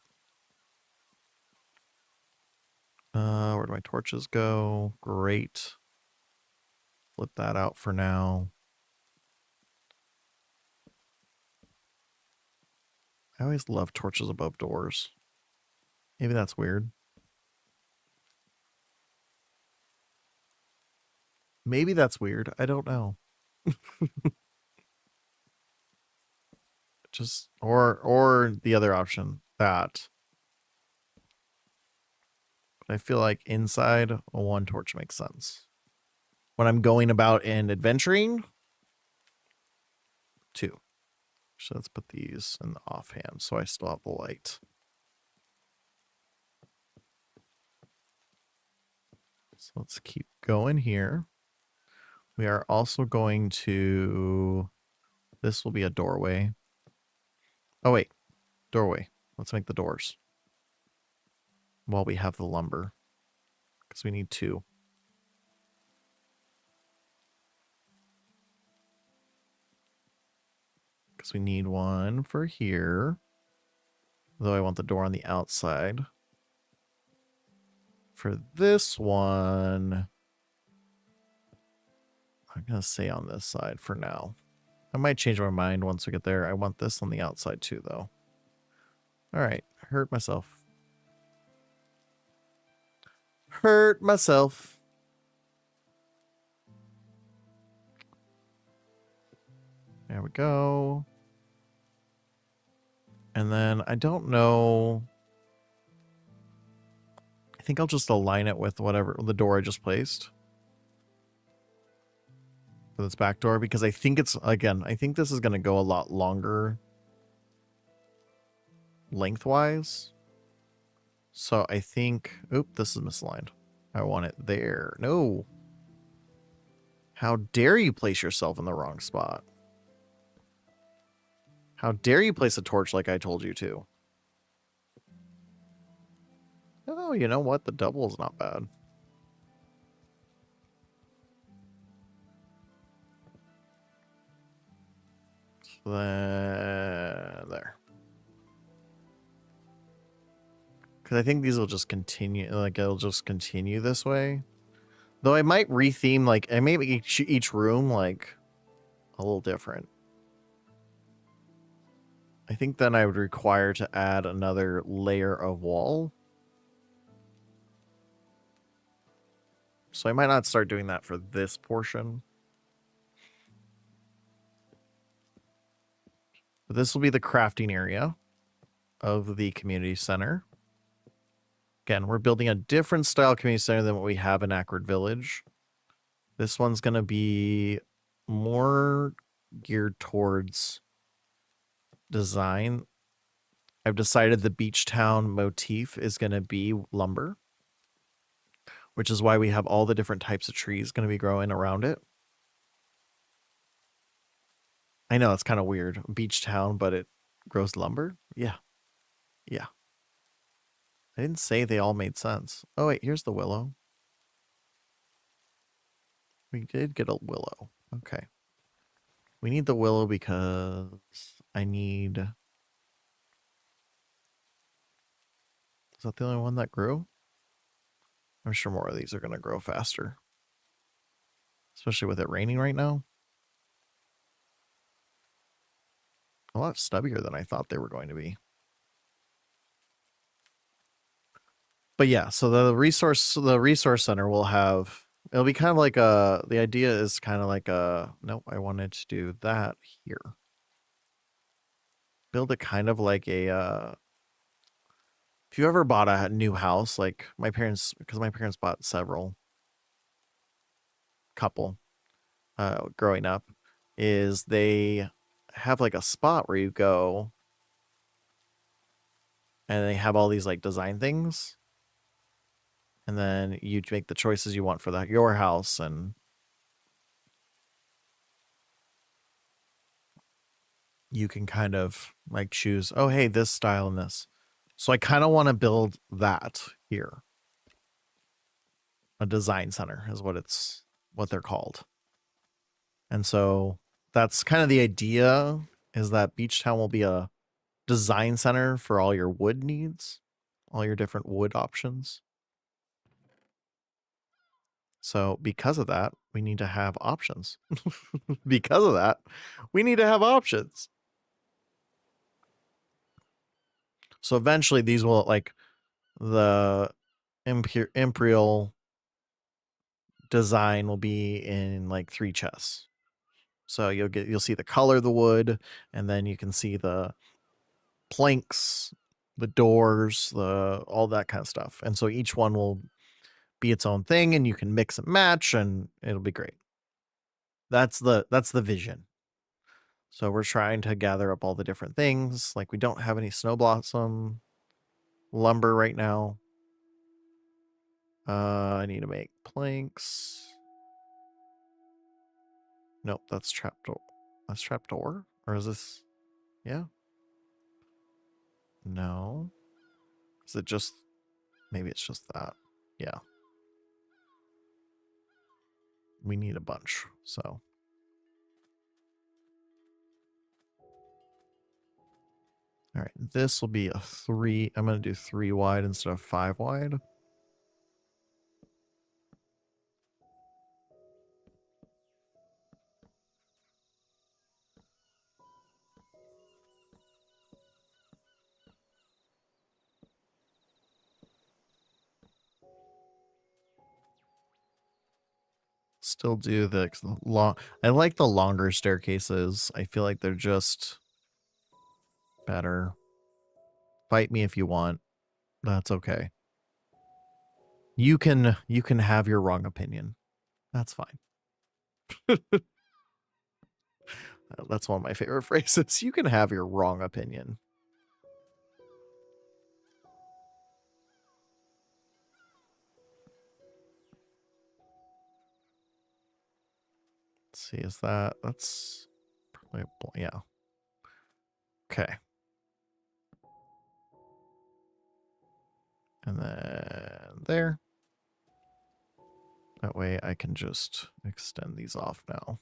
where do my torches go? Great. Flip that out for now. I always love torches above doors. Maybe that's weird. Maybe that's weird. I don't know. Just or the other option, that. But I feel like inside a one torch makes sense. When I'm going about and adventuring, two. So let's put these in the offhand so I still have the light. So let's keep going here. We are also going to, this will be a doorway. Oh wait, doorway. Let's make the doors while we have the lumber, because we need two. Because we need one for here. Though I want the door on the outside. For this one, I'm going to say on this side for now. I might change my mind once we get there. I want this on the outside too, though. All right, hurt myself. Hurt myself. There we go. And then I don't know. I think I'll just align it with whatever the door I just placed for this back door, because I think it's, again, I think this is going to go a lot longer lengthwise. So I think, oop, this is misaligned. I want it there. No. How dare you place yourself in the wrong spot? How dare you place a torch like I told you to? Oh, you know what? The double is not bad. So there. Because I think these will just continue, like it'll just continue this way. Though I might retheme, like, I may make each room, like, a little different. I think then I would require to add another layer of wall. So I might not start doing that for this portion. But this will be the crafting area of the community center. Again, we're building a different style community center than what we have in Acrid Village. This one's going to be more geared towards design. I've decided the beach town motif is going to be lumber, which is why we have all the different types of trees going to be growing around it. I know it's kind of weird, beach town, but it grows lumber. Yeah, yeah. I didn't say they all made sense. Oh wait, here's the willow. We did get a willow. Okay. We need the willow because I need... Is that the only one that grew? I'm sure more of these are going to grow faster. Especially with it raining right now. A lot stubbier than I thought they were going to be. But yeah, so the resource center will have... It'll be kind of like a... The idea is kind of like a... Nope, I wanted to do that here. Build it kind of like a... if you ever bought a new house, like my parents... Because my parents bought several. Couple. Growing up. Is they have like a spot where you go... And they have all these like design things. And then you make the choices you want for your house, and you can kind of like choose, oh, hey, this style and this. So I kind of want to build that here. A design center is what they're called. And so that's kind of the idea, is that Beach Town will be a design center for all your wood needs, all your different wood options. So because of that, we need to have options. Because of that, we need to have options. So eventually these will, like, the imperial design will be in like 3 chests. So you'll see the color of the wood, and then you can see the planks, the doors, all that kind of stuff. And so each one will be its own thing, and you can mix and match, and it'll be great. That's the vision. So we're trying to gather up all the different things. Like, we don't have any snow blossom lumber right now. I need to make planks. Nope, that's trapdoor. That's trapdoor? Or is this... Yeah? No. Is it just... Maybe it's just that. Yeah. We need a bunch, so... Alright, this will be a 3... I'm going to do 3 wide instead of 5 wide. Still do the long... I like the longer staircases. I feel like they're just better. Fight me if you want. That's okay. You can have your wrong opinion. That's fine. That's one of my favorite phrases. You can have your wrong opinion. Let's see, is that's probably, yeah. Okay. And then there. That way I can just extend these off now.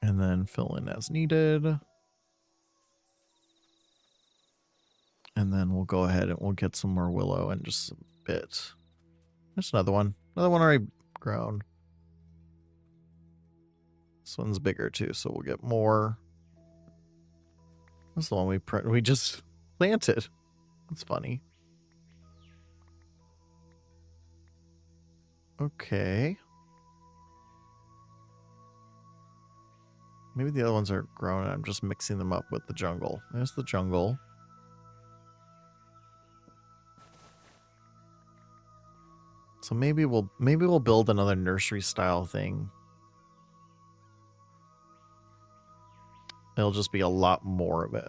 And then fill in as needed. And then we'll go ahead and we'll get some more willow in just a bit. There's another one. Another one already grown. This one's bigger too, so we'll get more. That's the one we just planted. That's funny. Okay. Maybe the other ones are grown and I'm just mixing them up with the jungle. There's the jungle. So maybe we'll build another nursery style thing. It'll just be a lot more of it.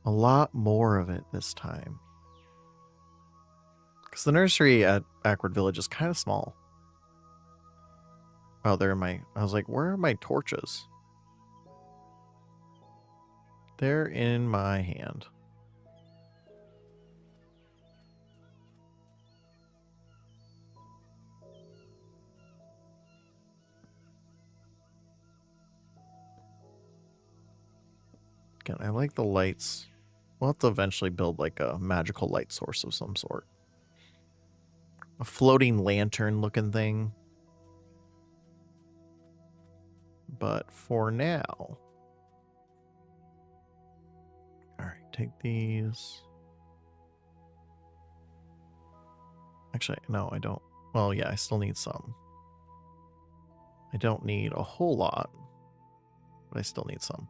A lot more of it this time. Because the nursery at Backward Village is kind of small. Oh, they're my... I was like, where are my torches? They're in my hand. Again, I like the lights. We'll have to eventually build like a magical light source of some sort. A floating lantern looking thing. But for now... Alright, take these. Actually, no, I don't. Well, yeah, I still need some. I don't need a whole lot, but I still need some.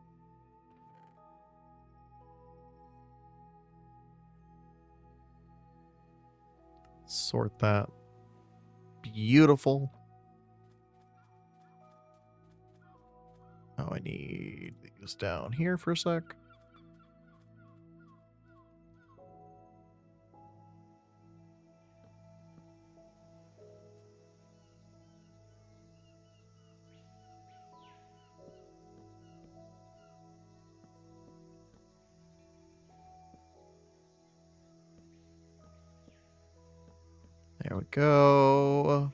Sort that. Beautiful. Oh, I need these down here for a sec. There we go.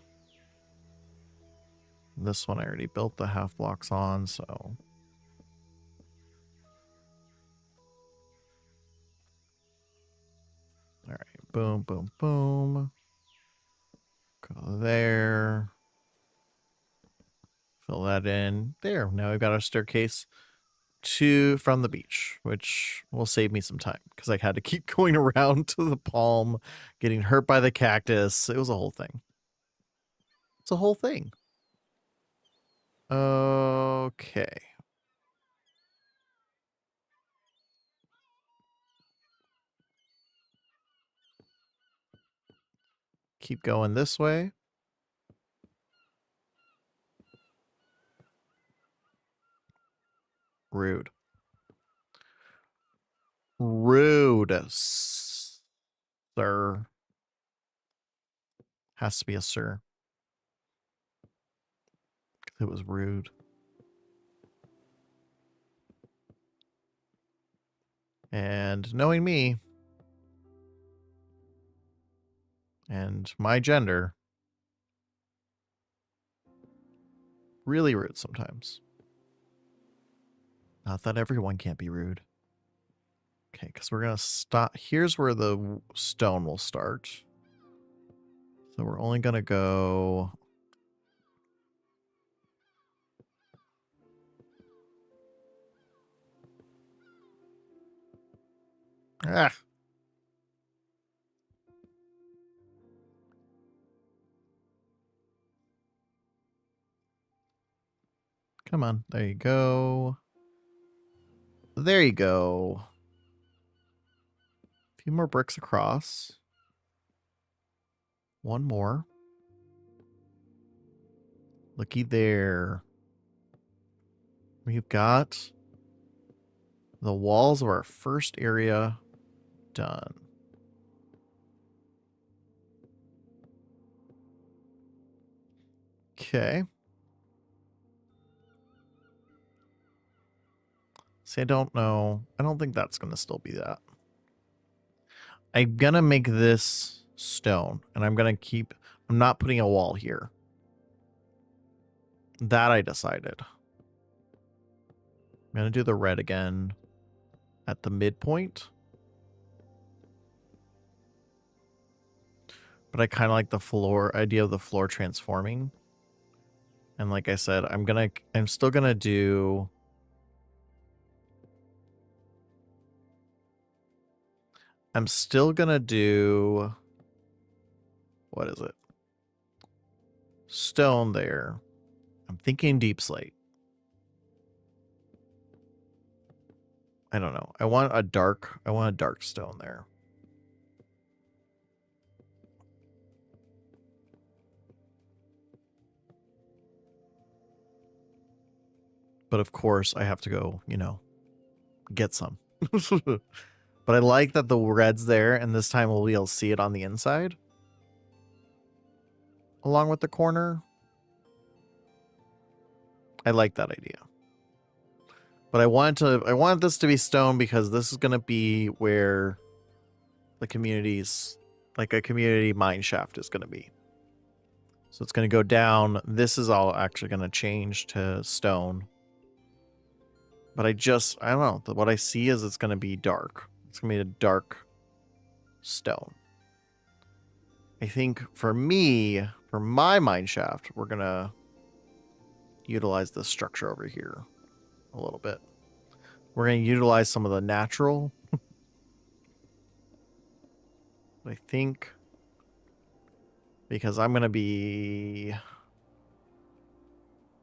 This one I already built the half blocks on, so... Alright, boom, boom, boom. Go there. Fill that in. There, now we've got our staircase from the beach, which will save me some time, because I had to keep going around to the palm, getting hurt by the cactus. It was a whole thing. It's a whole thing. Okay. Keep going this way. Rude. Rude, sir. Has to be a sir. It was rude. And knowing me and my gender, really rude sometimes. Not that everyone can't be rude. Okay, because we're going to stop. Here's where the stone will start. So we're only going to go... Ah! Come on. There you go. There you go. A few more bricks across. One more. Looky there. We've got the walls of our first area done. Okay. See, I don't know. I don't think that's going to still be that. I'm going to make this stone, and I'm going to keep... I'm not putting a wall here. That I decided. I'm going to do the red again at the midpoint. But I kind of like the floor idea of the floor transforming. And like I said, I'm still going to do... I'm still going to do... What is it? Stone there. I'm thinking deep slate. I don't know. I want a dark stone there. But of course, I have to go, get some. But I like that the red's there, and this time we'll be able to see it on the inside. Along with the corner. I like that idea. But I wanted this to be stone because this is going to be where the community's, like a community mine shaft is going to be. So it's going to go down. This is all actually going to change to stone. But I don't know. What I see is it's going to be dark. It's going to be a dark stone. I think for me, for my mine shaft, we're going to utilize this structure over here a little bit. We're going to utilize some of the natural. I think because I'm going to be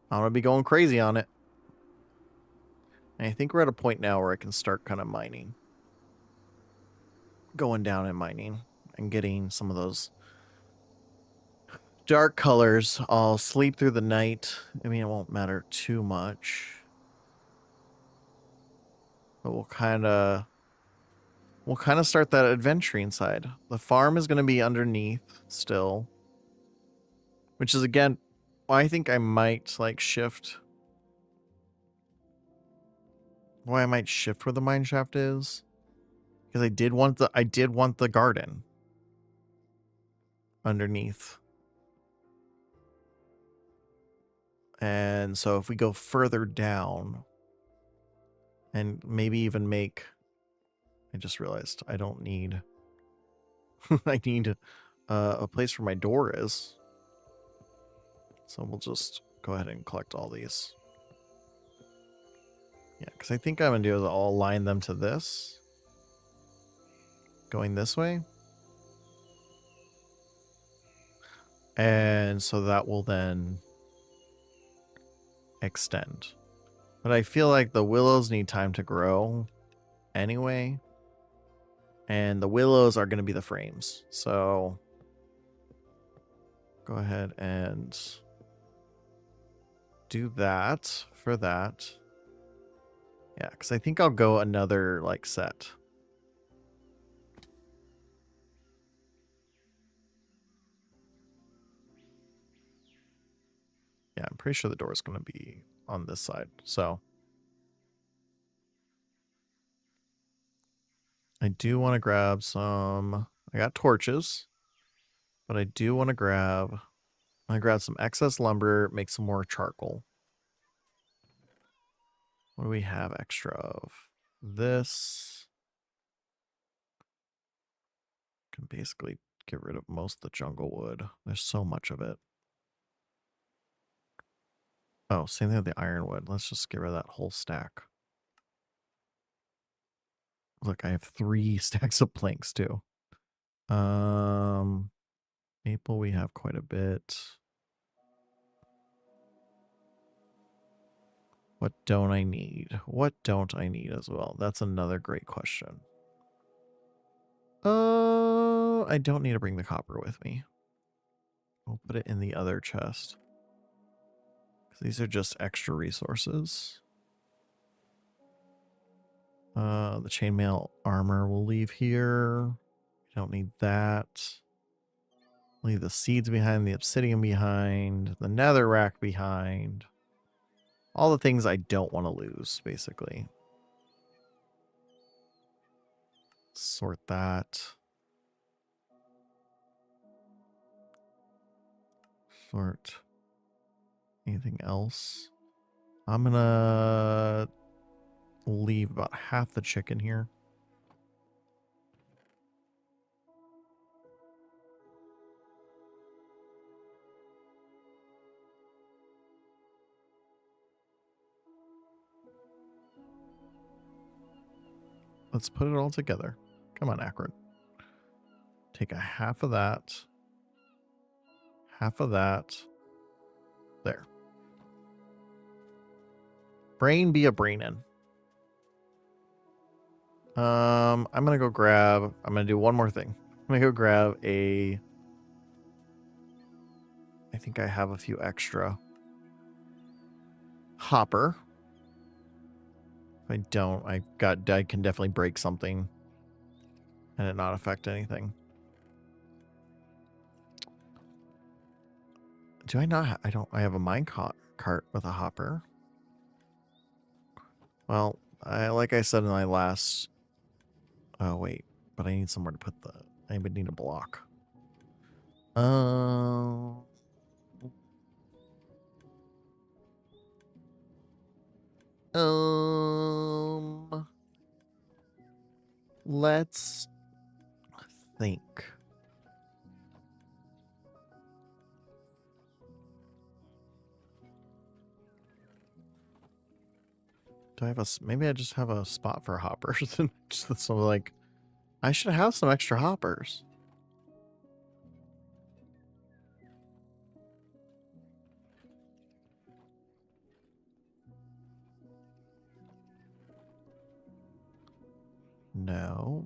going crazy on it. And I think we're at a point now where I can start kind of mining. Going down and mining and getting some of those dark colors. I'll sleep through the night. I mean, it won't matter too much. But we'll kind of start that adventuring side. The farm is going to be underneath still. Which is, again, I think I might, like, shift. Why I might shift where the mine shaft is. Because I did want the garden underneath. And so if we go further down and maybe even make, I just realized I don't need, I need a place where my door is. So we'll just go ahead and collect all these. Yeah, because I think I'm going to do is I'll align them to this. Going this way. And so that will then extend. But I feel like the willows need time to grow anyway. And the willows are going to be the frames. So go ahead and do that for that. Yeah, because I think I'll go another like set. Yeah, I'm pretty sure the door is going to be on this side. So I do want to grab some. I got torches, but I do want to grab. I grab some excess lumber, make some more charcoal. What do we have extra of? This can basically get rid of most of the jungle wood. There's so much of it. Oh, same thing with the ironwood. Let's just get rid of that whole stack. Look, I have 3 stacks of planks too. Maple we have quite a bit. What don't I need? What don't I need as well? That's another great question. I don't need to bring the copper with me. We'll put it in the other chest. These are just extra resources. The chainmail armor we'll leave here. We don't need that. Leave the seeds behind, the obsidian behind, the netherrack behind. All the things I don't want to lose, basically. Sort that. Sort. Anything else? I'm gonna leave about half the chicken here. Let's put it all together. Come on, Akron. Take a half of that. Half of that. There. Brain be a brainin'. I'm gonna go grab. I'm gonna do one more thing. I'm gonna go grab a. I think I have a few extra. Hopper. If I don't, I can definitely break something and it not affect anything. Do I not? I have a mine cart with a hopper. Well, like I said in my last. Oh wait, but I need somewhere to put the. I would need a block. Um. Let's think. Do I have maybe I just have a spot for hoppers and just so like I should have some extra hoppers. No.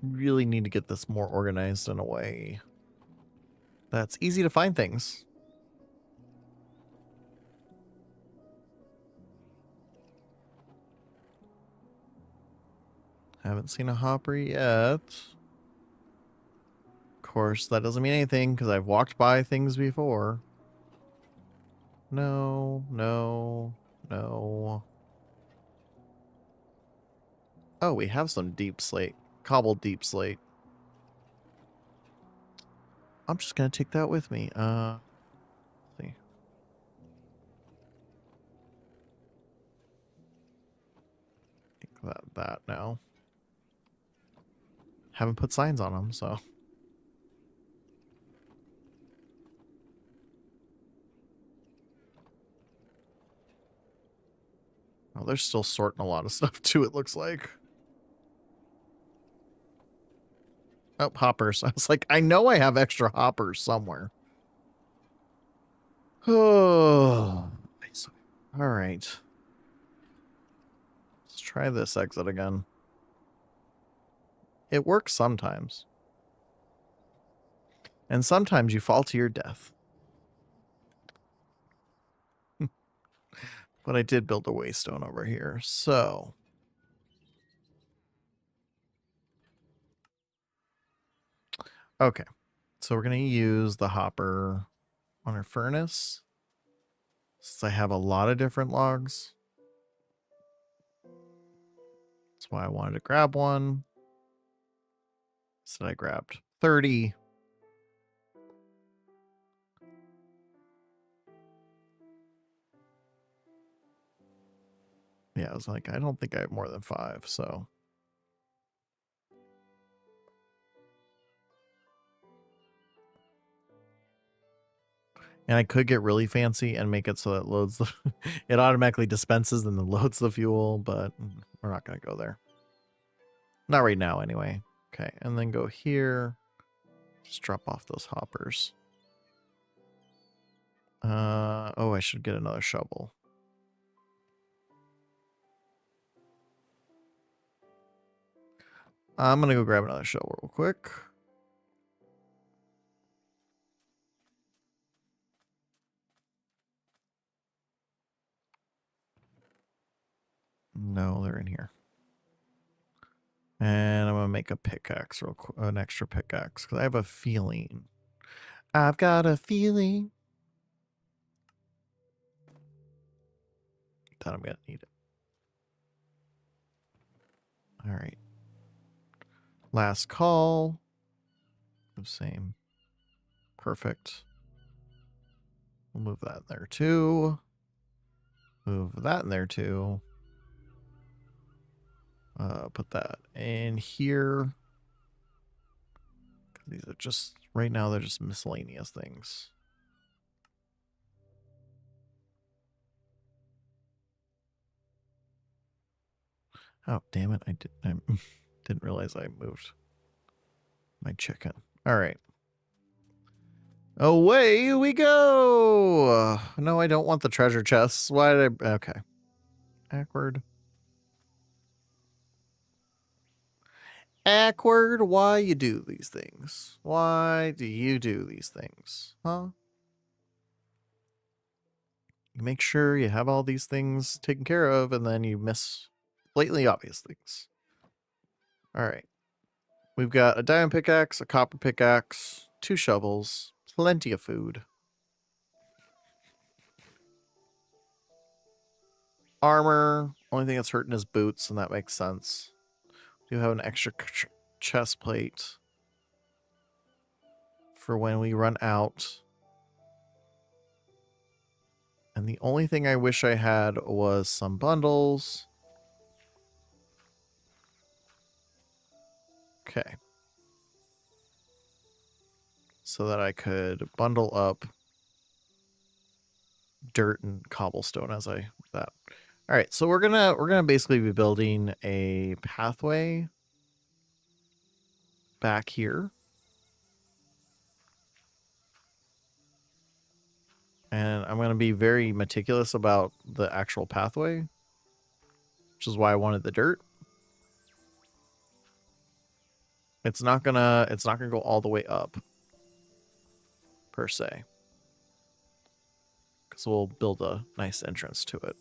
Really need to get this more organized in a way that's easy to find things. Haven't seen a hopper yet. Of course, that doesn't mean anything because I've walked by things before. No, no, no. Oh, we have some deep slate. Cobbled deep slate. I'm just gonna take that with me. Let's see. Take that now. Haven't put signs on them, so. Oh, they're still sorting a lot of stuff too, it looks like. Oh, hoppers. I was like, I know I have extra hoppers somewhere. Oh. All right. Let's try this exit again. It works sometimes. And sometimes you fall to your death. But I did build a waystone over here, so. Okay. So we're going to use the hopper on our furnace. Since I have a lot of different logs. That's why I wanted to grab one. So I grabbed 30. Yeah, I was like, I don't think I have more than 5, so. And I could get really fancy and make it so it loads the it automatically dispenses and then loads the fuel, but we're not going to go there. Not right now anyway. Okay, and then go here. Just drop off those hoppers. Oh, I should get another shovel. I'm going to go grab another shovel real quick. No, they're in here. And I'm going to make a pickaxe real quick, an extra pickaxe, because I have a feeling. I've got a feeling that I'm going to need it. All right. Last call. Same. Perfect. We'll move that in there too. Move that in there too. Put that in here. These are just, right now, they're just miscellaneous things. Oh, damn it. I didn't realize I moved my chicken. All right. Away we go. No, I don't want the treasure chests. Why did I? Okay. Awkward. Awkward. Why you do these things? Why do you do these things? Huh? You make sure you have all these things taken care of and then you miss blatantly obvious things. All right. We've got a diamond pickaxe, a copper pickaxe, 2 shovels, plenty of food. Armor. Only thing that's hurting is boots, and that makes sense. We do have an extra chest plate for when we run out. And the only thing I wish I had was some bundles. Okay. So that I could bundle up dirt and cobblestone as I that. All right, so we're gonna basically be building a pathway back here. And I'm going to be very meticulous about the actual pathway, which is why I wanted the dirt. It's not gonna go all the way up per se, because we'll build a nice entrance to it.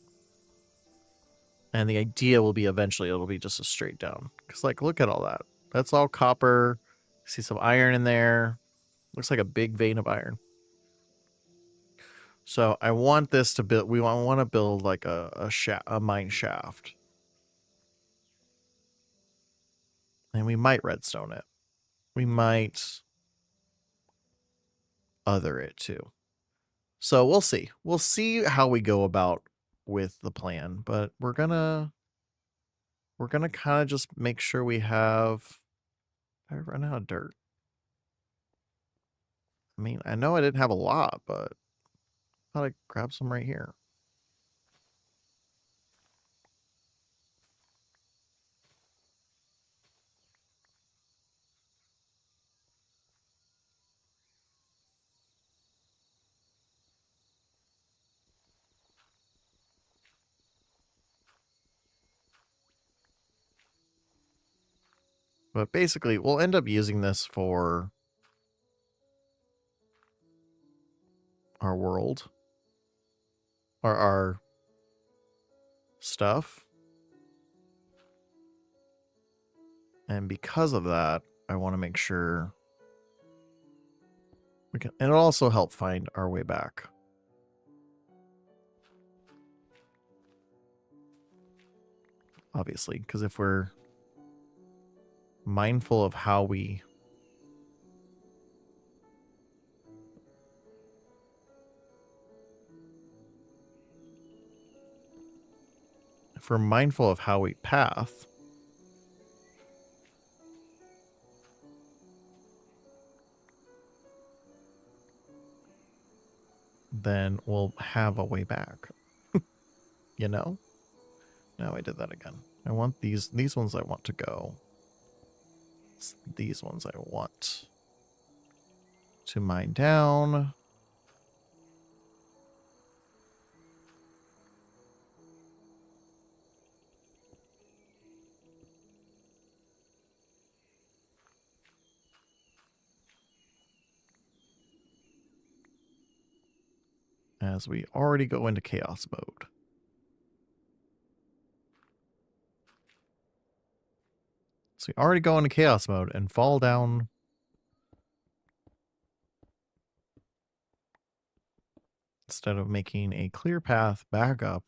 And the idea will be eventually it'll be just a straight down. Because like, look at all that. That's all copper. See some iron in there. Looks like a big vein of iron. So I want this to build. We want to build like a mine shaft, and we might redstone it. We might other it too. So we'll see. We'll see how we go about with the plan, but we're gonna kind of just make sure we have. I run out of dirt. I mean, I know I didn't have a lot, but I thought I'd grab some right here. But basically, we'll end up using this for our world or our stuff. And because of that, I want to make sure we can, and it'll also help find our way back. Obviously, because if we're mindful of how we path, then we'll have a way back. You know? No, I did that again. I want these ones I want to go. It's these ones I want to mine down. As we already go into chaos mode. So we already go into chaos mode and fall down. Instead of making a clear path back up.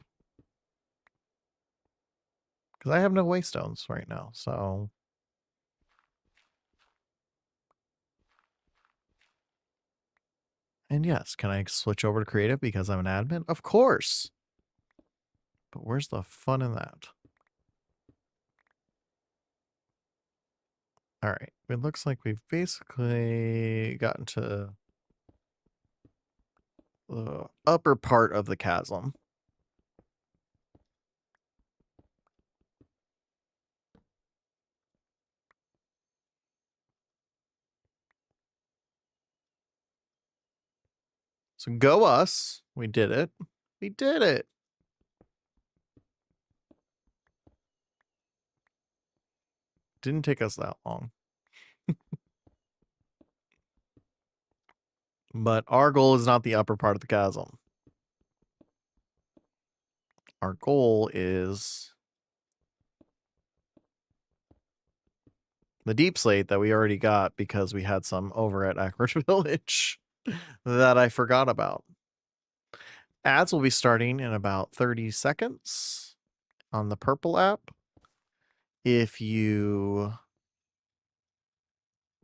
Because I have no waystones right now, so. And yes, can I switch over to creative because I'm an admin? Of course. But where's the fun in that? All right. It looks like we've basically gotten to the upper part of the chasm. So go us. We did it. We did it. Didn't take us that long. But our goal is not the upper part of the chasm. Our goal is the deep slate that we already got because we had some over at Ackford Village that I forgot about. Ads will be starting in about 30 seconds on the purple app. If you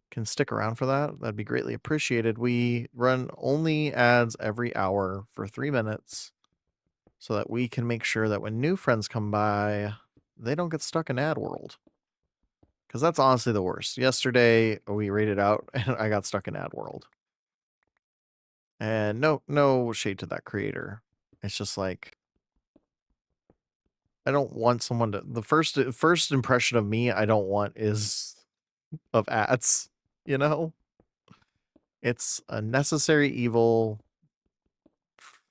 can stick around for that, that'd be greatly appreciated. We run only ads every hour for 3 minutes so that we can make sure that when new friends come by, they don't get stuck in ad world. Because that's honestly the worst. Yesterday, we raided out and I got stuck in ad world. And no shade to that creator. It's just like, I don't want someone to, the first impression of me I don't want is of ads, you know? It's a necessary evil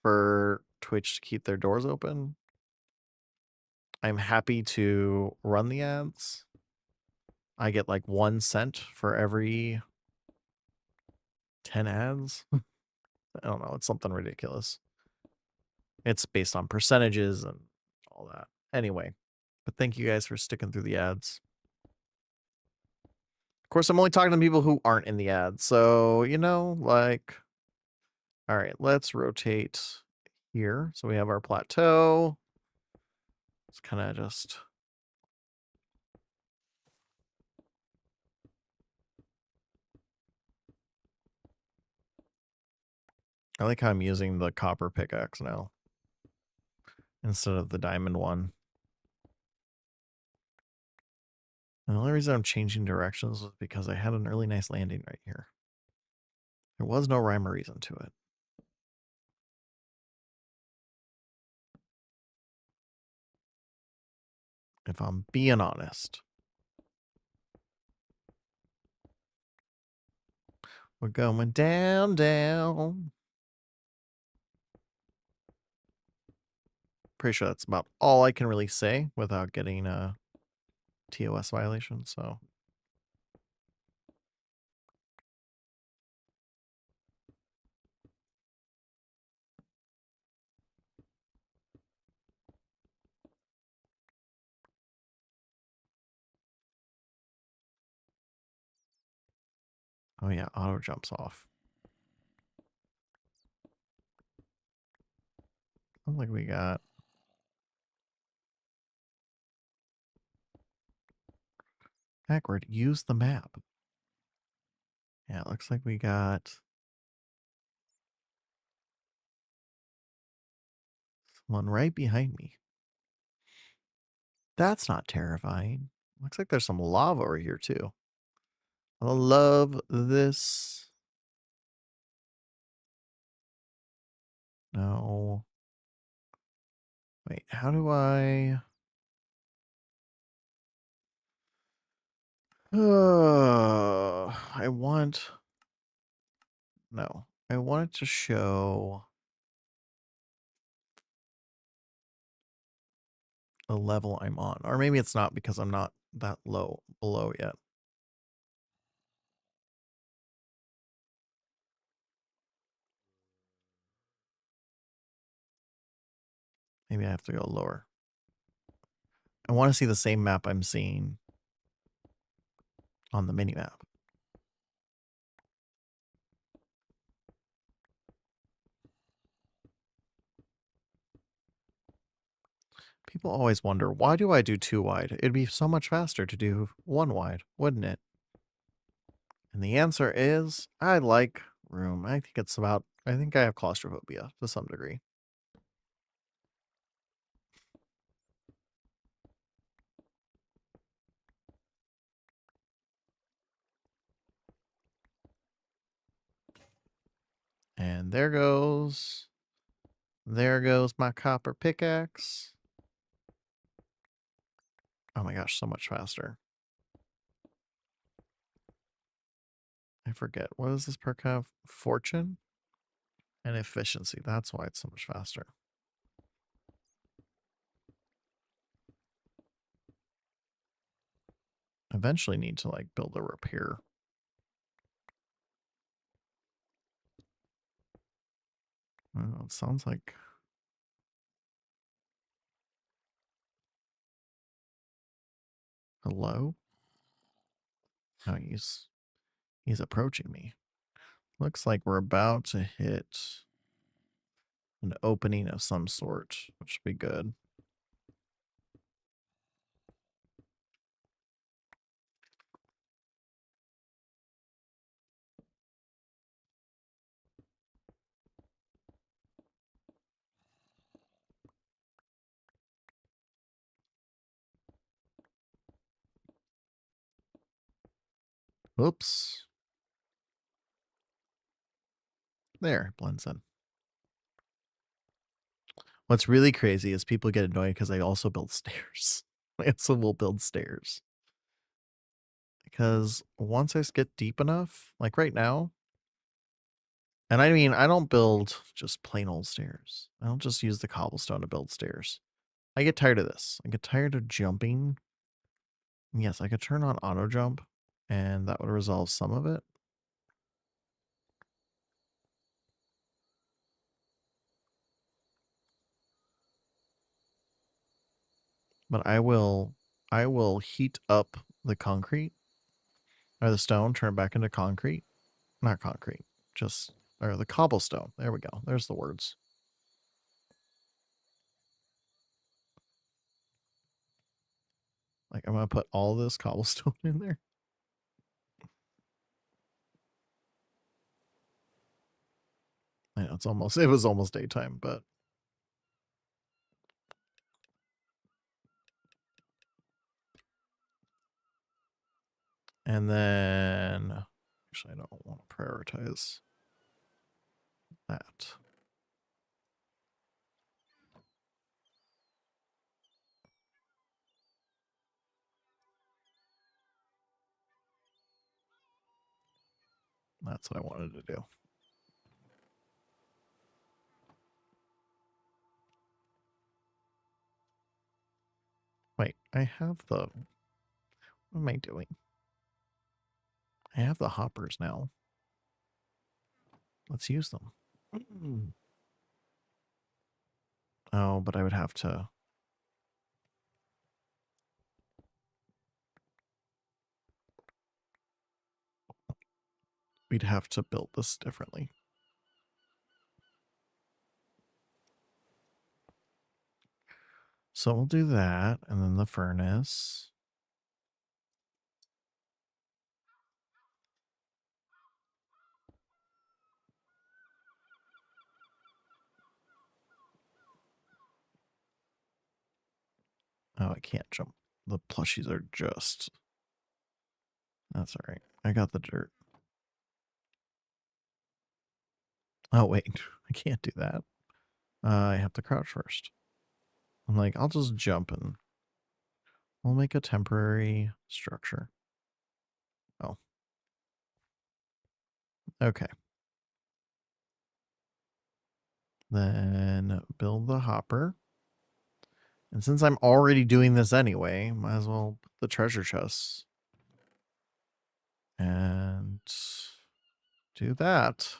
for Twitch to keep their doors open. I'm happy to run the ads. I get like 1 cent for every 10 ads. I don't know, it's something ridiculous. It's based on percentages and all that. Anyway, but thank you guys for sticking through the ads. Of course, I'm only talking to people who aren't in the ads. So, you know, like, all right, let's rotate here. So we have our plateau. It's kind of just. I like how I'm using the copper pickaxe now instead of the diamond one. And the only reason I'm changing directions was because I had an really nice landing right here. There was no rhyme or reason to it. If I'm being honest. We're going down, down. Pretty sure that's about all I can really say without getting a TOS violation, so. Oh yeah, auto jumps off. Sounds like we got. Backward, use the map. Yeah, it looks like we got someone right behind me. That's not terrifying. Looks like there's some lava over here too. I love this. No. Wait, how do I? I want. No, I want it to show the level I'm on. Or maybe it's not because I'm not that low below yet. Maybe I have to go lower. I want to see the same map I'm seeing on the mini map. People always wonder, why do I do 2 wide? It'd be so much faster to do 1 wide, wouldn't it? And the answer is, I like room. I think I have claustrophobia to some degree. And there goes my copper pickaxe. Oh my gosh, so much faster. I forget. What does this perk have? Fortune and efficiency. That's why it's so much faster. Eventually need to like build a repair. Well, it sounds like hello. Oh, he's approaching me. Looks like we're about to hit an opening of some sort, which would be good. Oops. There, blends in. What's really crazy is people get annoyed because I also build stairs. I also will build stairs. Because once I get deep enough, like right now, and I mean, I don't build just plain old stairs. I don't just use the cobblestone to build stairs. I get tired of this. I get tired of jumping. Yes, I could turn on auto jump, and that would resolve some of it. But I will heat up the concrete or the stone, turn it back into concrete. Not concrete, just or the cobblestone. There we go. There's the words. Like I'm gonna put all this cobblestone in there. I know it was almost daytime, but and then actually I don't want to prioritize that. That's what I wanted to do. Wait, I have the what am I doing? I have the hoppers now. Let's use them. Oh, but I would have to. We'd have to build this differently. So we'll do that, and then the furnace. Oh, I can't jump. The plushies are just. That's all right. I got the dirt. Oh, wait. I can't do that. I have to crouch first. I'm like, I'll just jump and we'll make a temporary structure. Oh. Okay. Then build the hopper. And since I'm already doing this anyway, might as well put the treasure chests. And do that.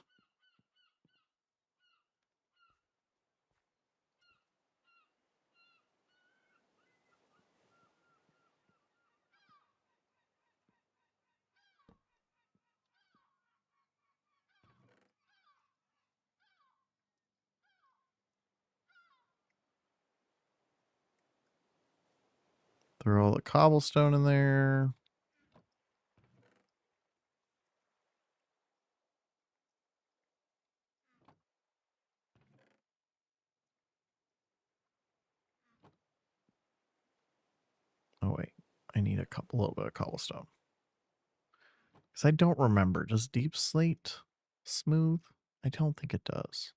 Throw all the cobblestone in there. Oh, wait. I need a little bit of cobblestone. Because I don't remember. Does deep slate smooth? I don't think it does.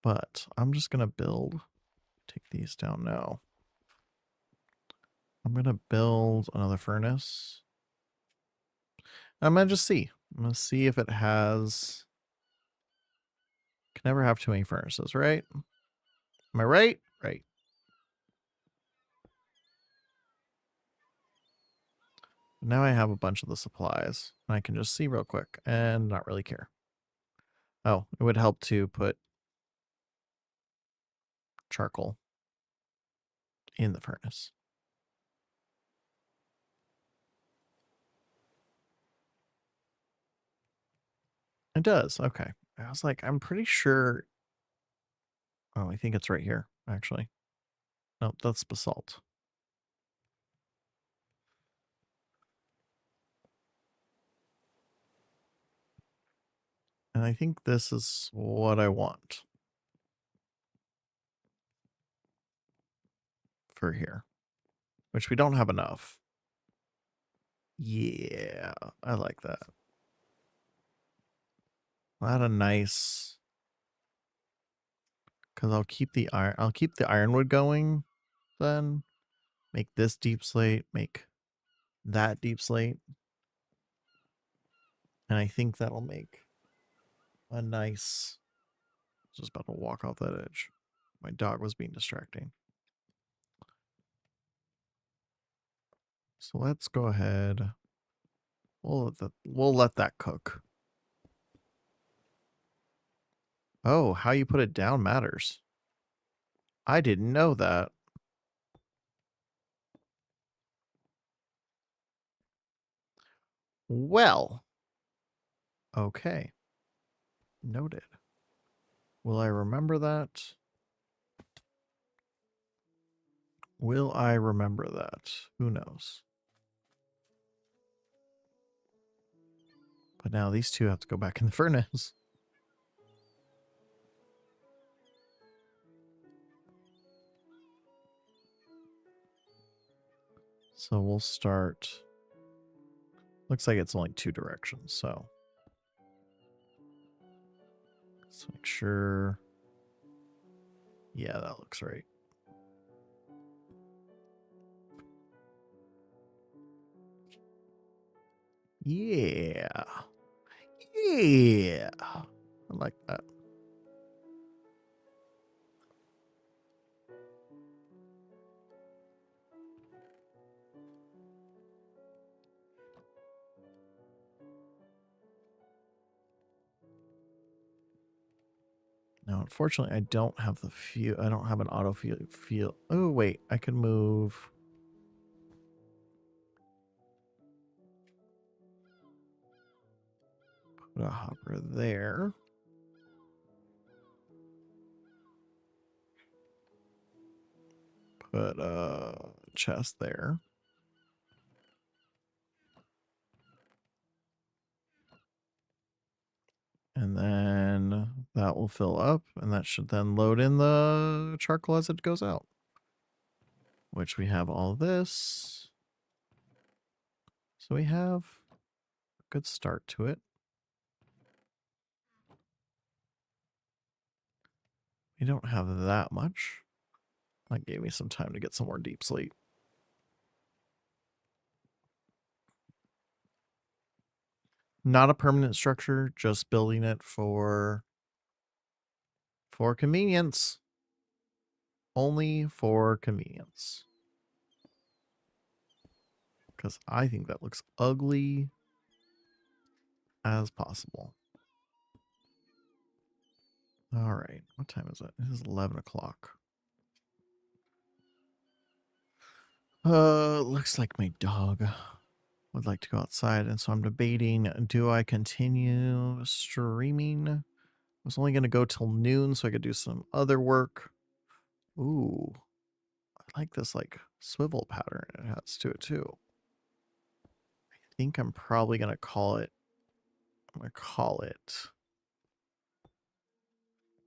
But I'm just going to build. Take these down now. I'm going to build another furnace. I'm going to just see. I'm going to see if it has. Can never have too many furnaces, right? Am I right? Right. Now I have a bunch of the supplies. And I can just see real quick and not really care. Oh, it would help to put charcoal in the furnace. It does. Okay. I was like, I'm pretty sure. Oh, I think it's right here, actually. No, that's basalt. And I think this is what I want for here, which we don't have enough. Yeah, I like that. Not a nice, because I'll keep the iron. I'll keep the ironwood going. Then make this deep slate. Make that deep slate, and I think that'll make a nice. Just about to walk off that edge. My dog was being distracting. So let's go ahead. We'll let that cook. Oh, how you put it down matters. I didn't know that. Well, okay. Noted. Will I remember that? Will I remember that? Who knows? But now these two have to go back in the furnace. So we'll start. Looks like it's only two directions, so let's make sure. Yeah, that looks right. Yeah. Yeah. I like that. Now, unfortunately, I don't have the fuel. I don't have an auto fuel. Oh, wait. I can move. Put a hopper there. Put a chest there. And then that will fill up, and that should then load in the charcoal as it goes out. Which we have all this. So we have a good start to it. We don't have that much. That gave me some time to get some more deep sleep. Not a permanent structure, just building it for convenience. Only for convenience. Because I think that looks ugly as possible. All right. What time is it? It is 11 o'clock. Looks like my dog would like to go outside, and so I'm debating, do I continue streaming? I was only going to go till noon so I could do some other work. Ooh, I like this like swivel pattern it has to it too. I think I'm probably going to call it. I'm going to call it.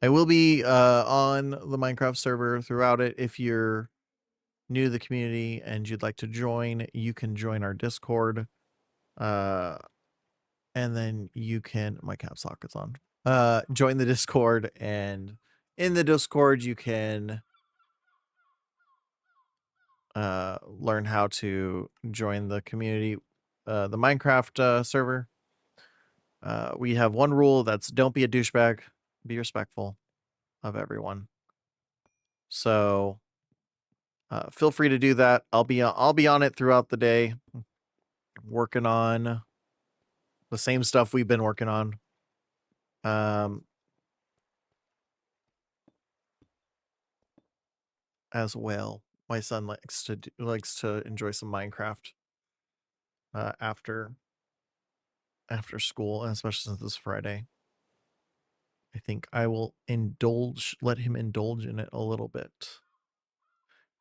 I will be on the Minecraft server throughout it. If you're new to the community and you'd like to join, you can join our Discord. And then you can, my caps lock is on. Join the Discord, and in the Discord you can learn how to join the community, the Minecraft server. We have one rule, that's don't be a douchebag, be respectful of everyone. So feel free to do that. I'll be on it throughout the day, working on the same stuff we've been working on. As well. My son likes to enjoy some Minecraft after school, and especially since it's Friday. I think I will let him indulge in it a little bit.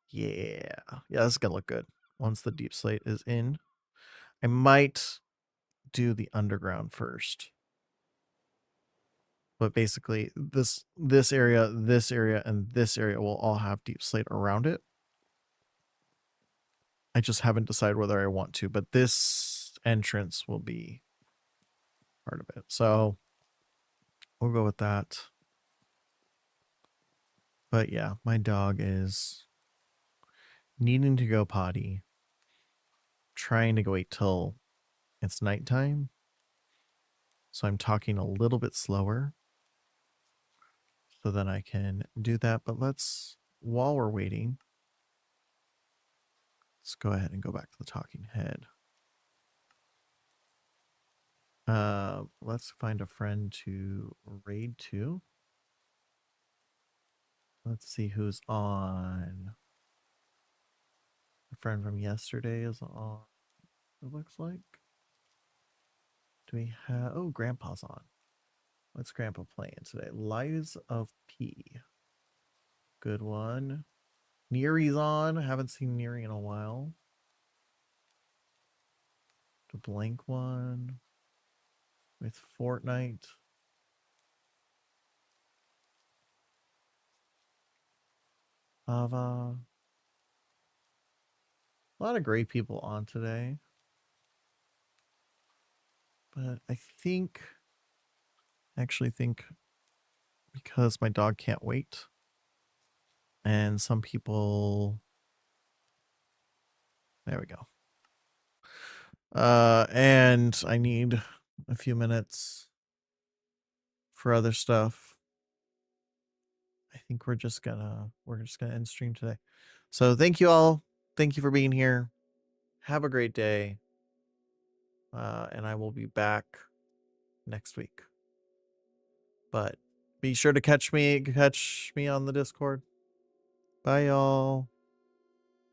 Yeah. Yeah, this is going to look good. Once the deep slate is in, I might do the underground first. But basically this area, and this area will all have deep slate around it. I just haven't decided whether I want to, but this entrance will be part of it. So we'll go with that. But yeah, my dog is needing to go potty, trying to wait till it's nighttime. So I'm talking a little bit slower so then I can do that. But while we're waiting, let's go ahead and go back to the talking head. Let's find a friend to raid to. Let's see who's on. A friend from yesterday is on, it looks like. Do we have... Oh, Grandpa's on. What's Grandpa playing today? Lives of P. Good one. Neri's on. Haven't seen Neri in a while. The blank one. With Fortnite. Ava. A lot of great people on today. But I actually think because my dog can't wait. And some people... There we go. And I need a few minutes for other stuff. I think we're just gonna end stream today. So thank you all. Thank you for being here. Have a great day. And I will be back next week. But be sure to catch me on the Discord. Bye y'all.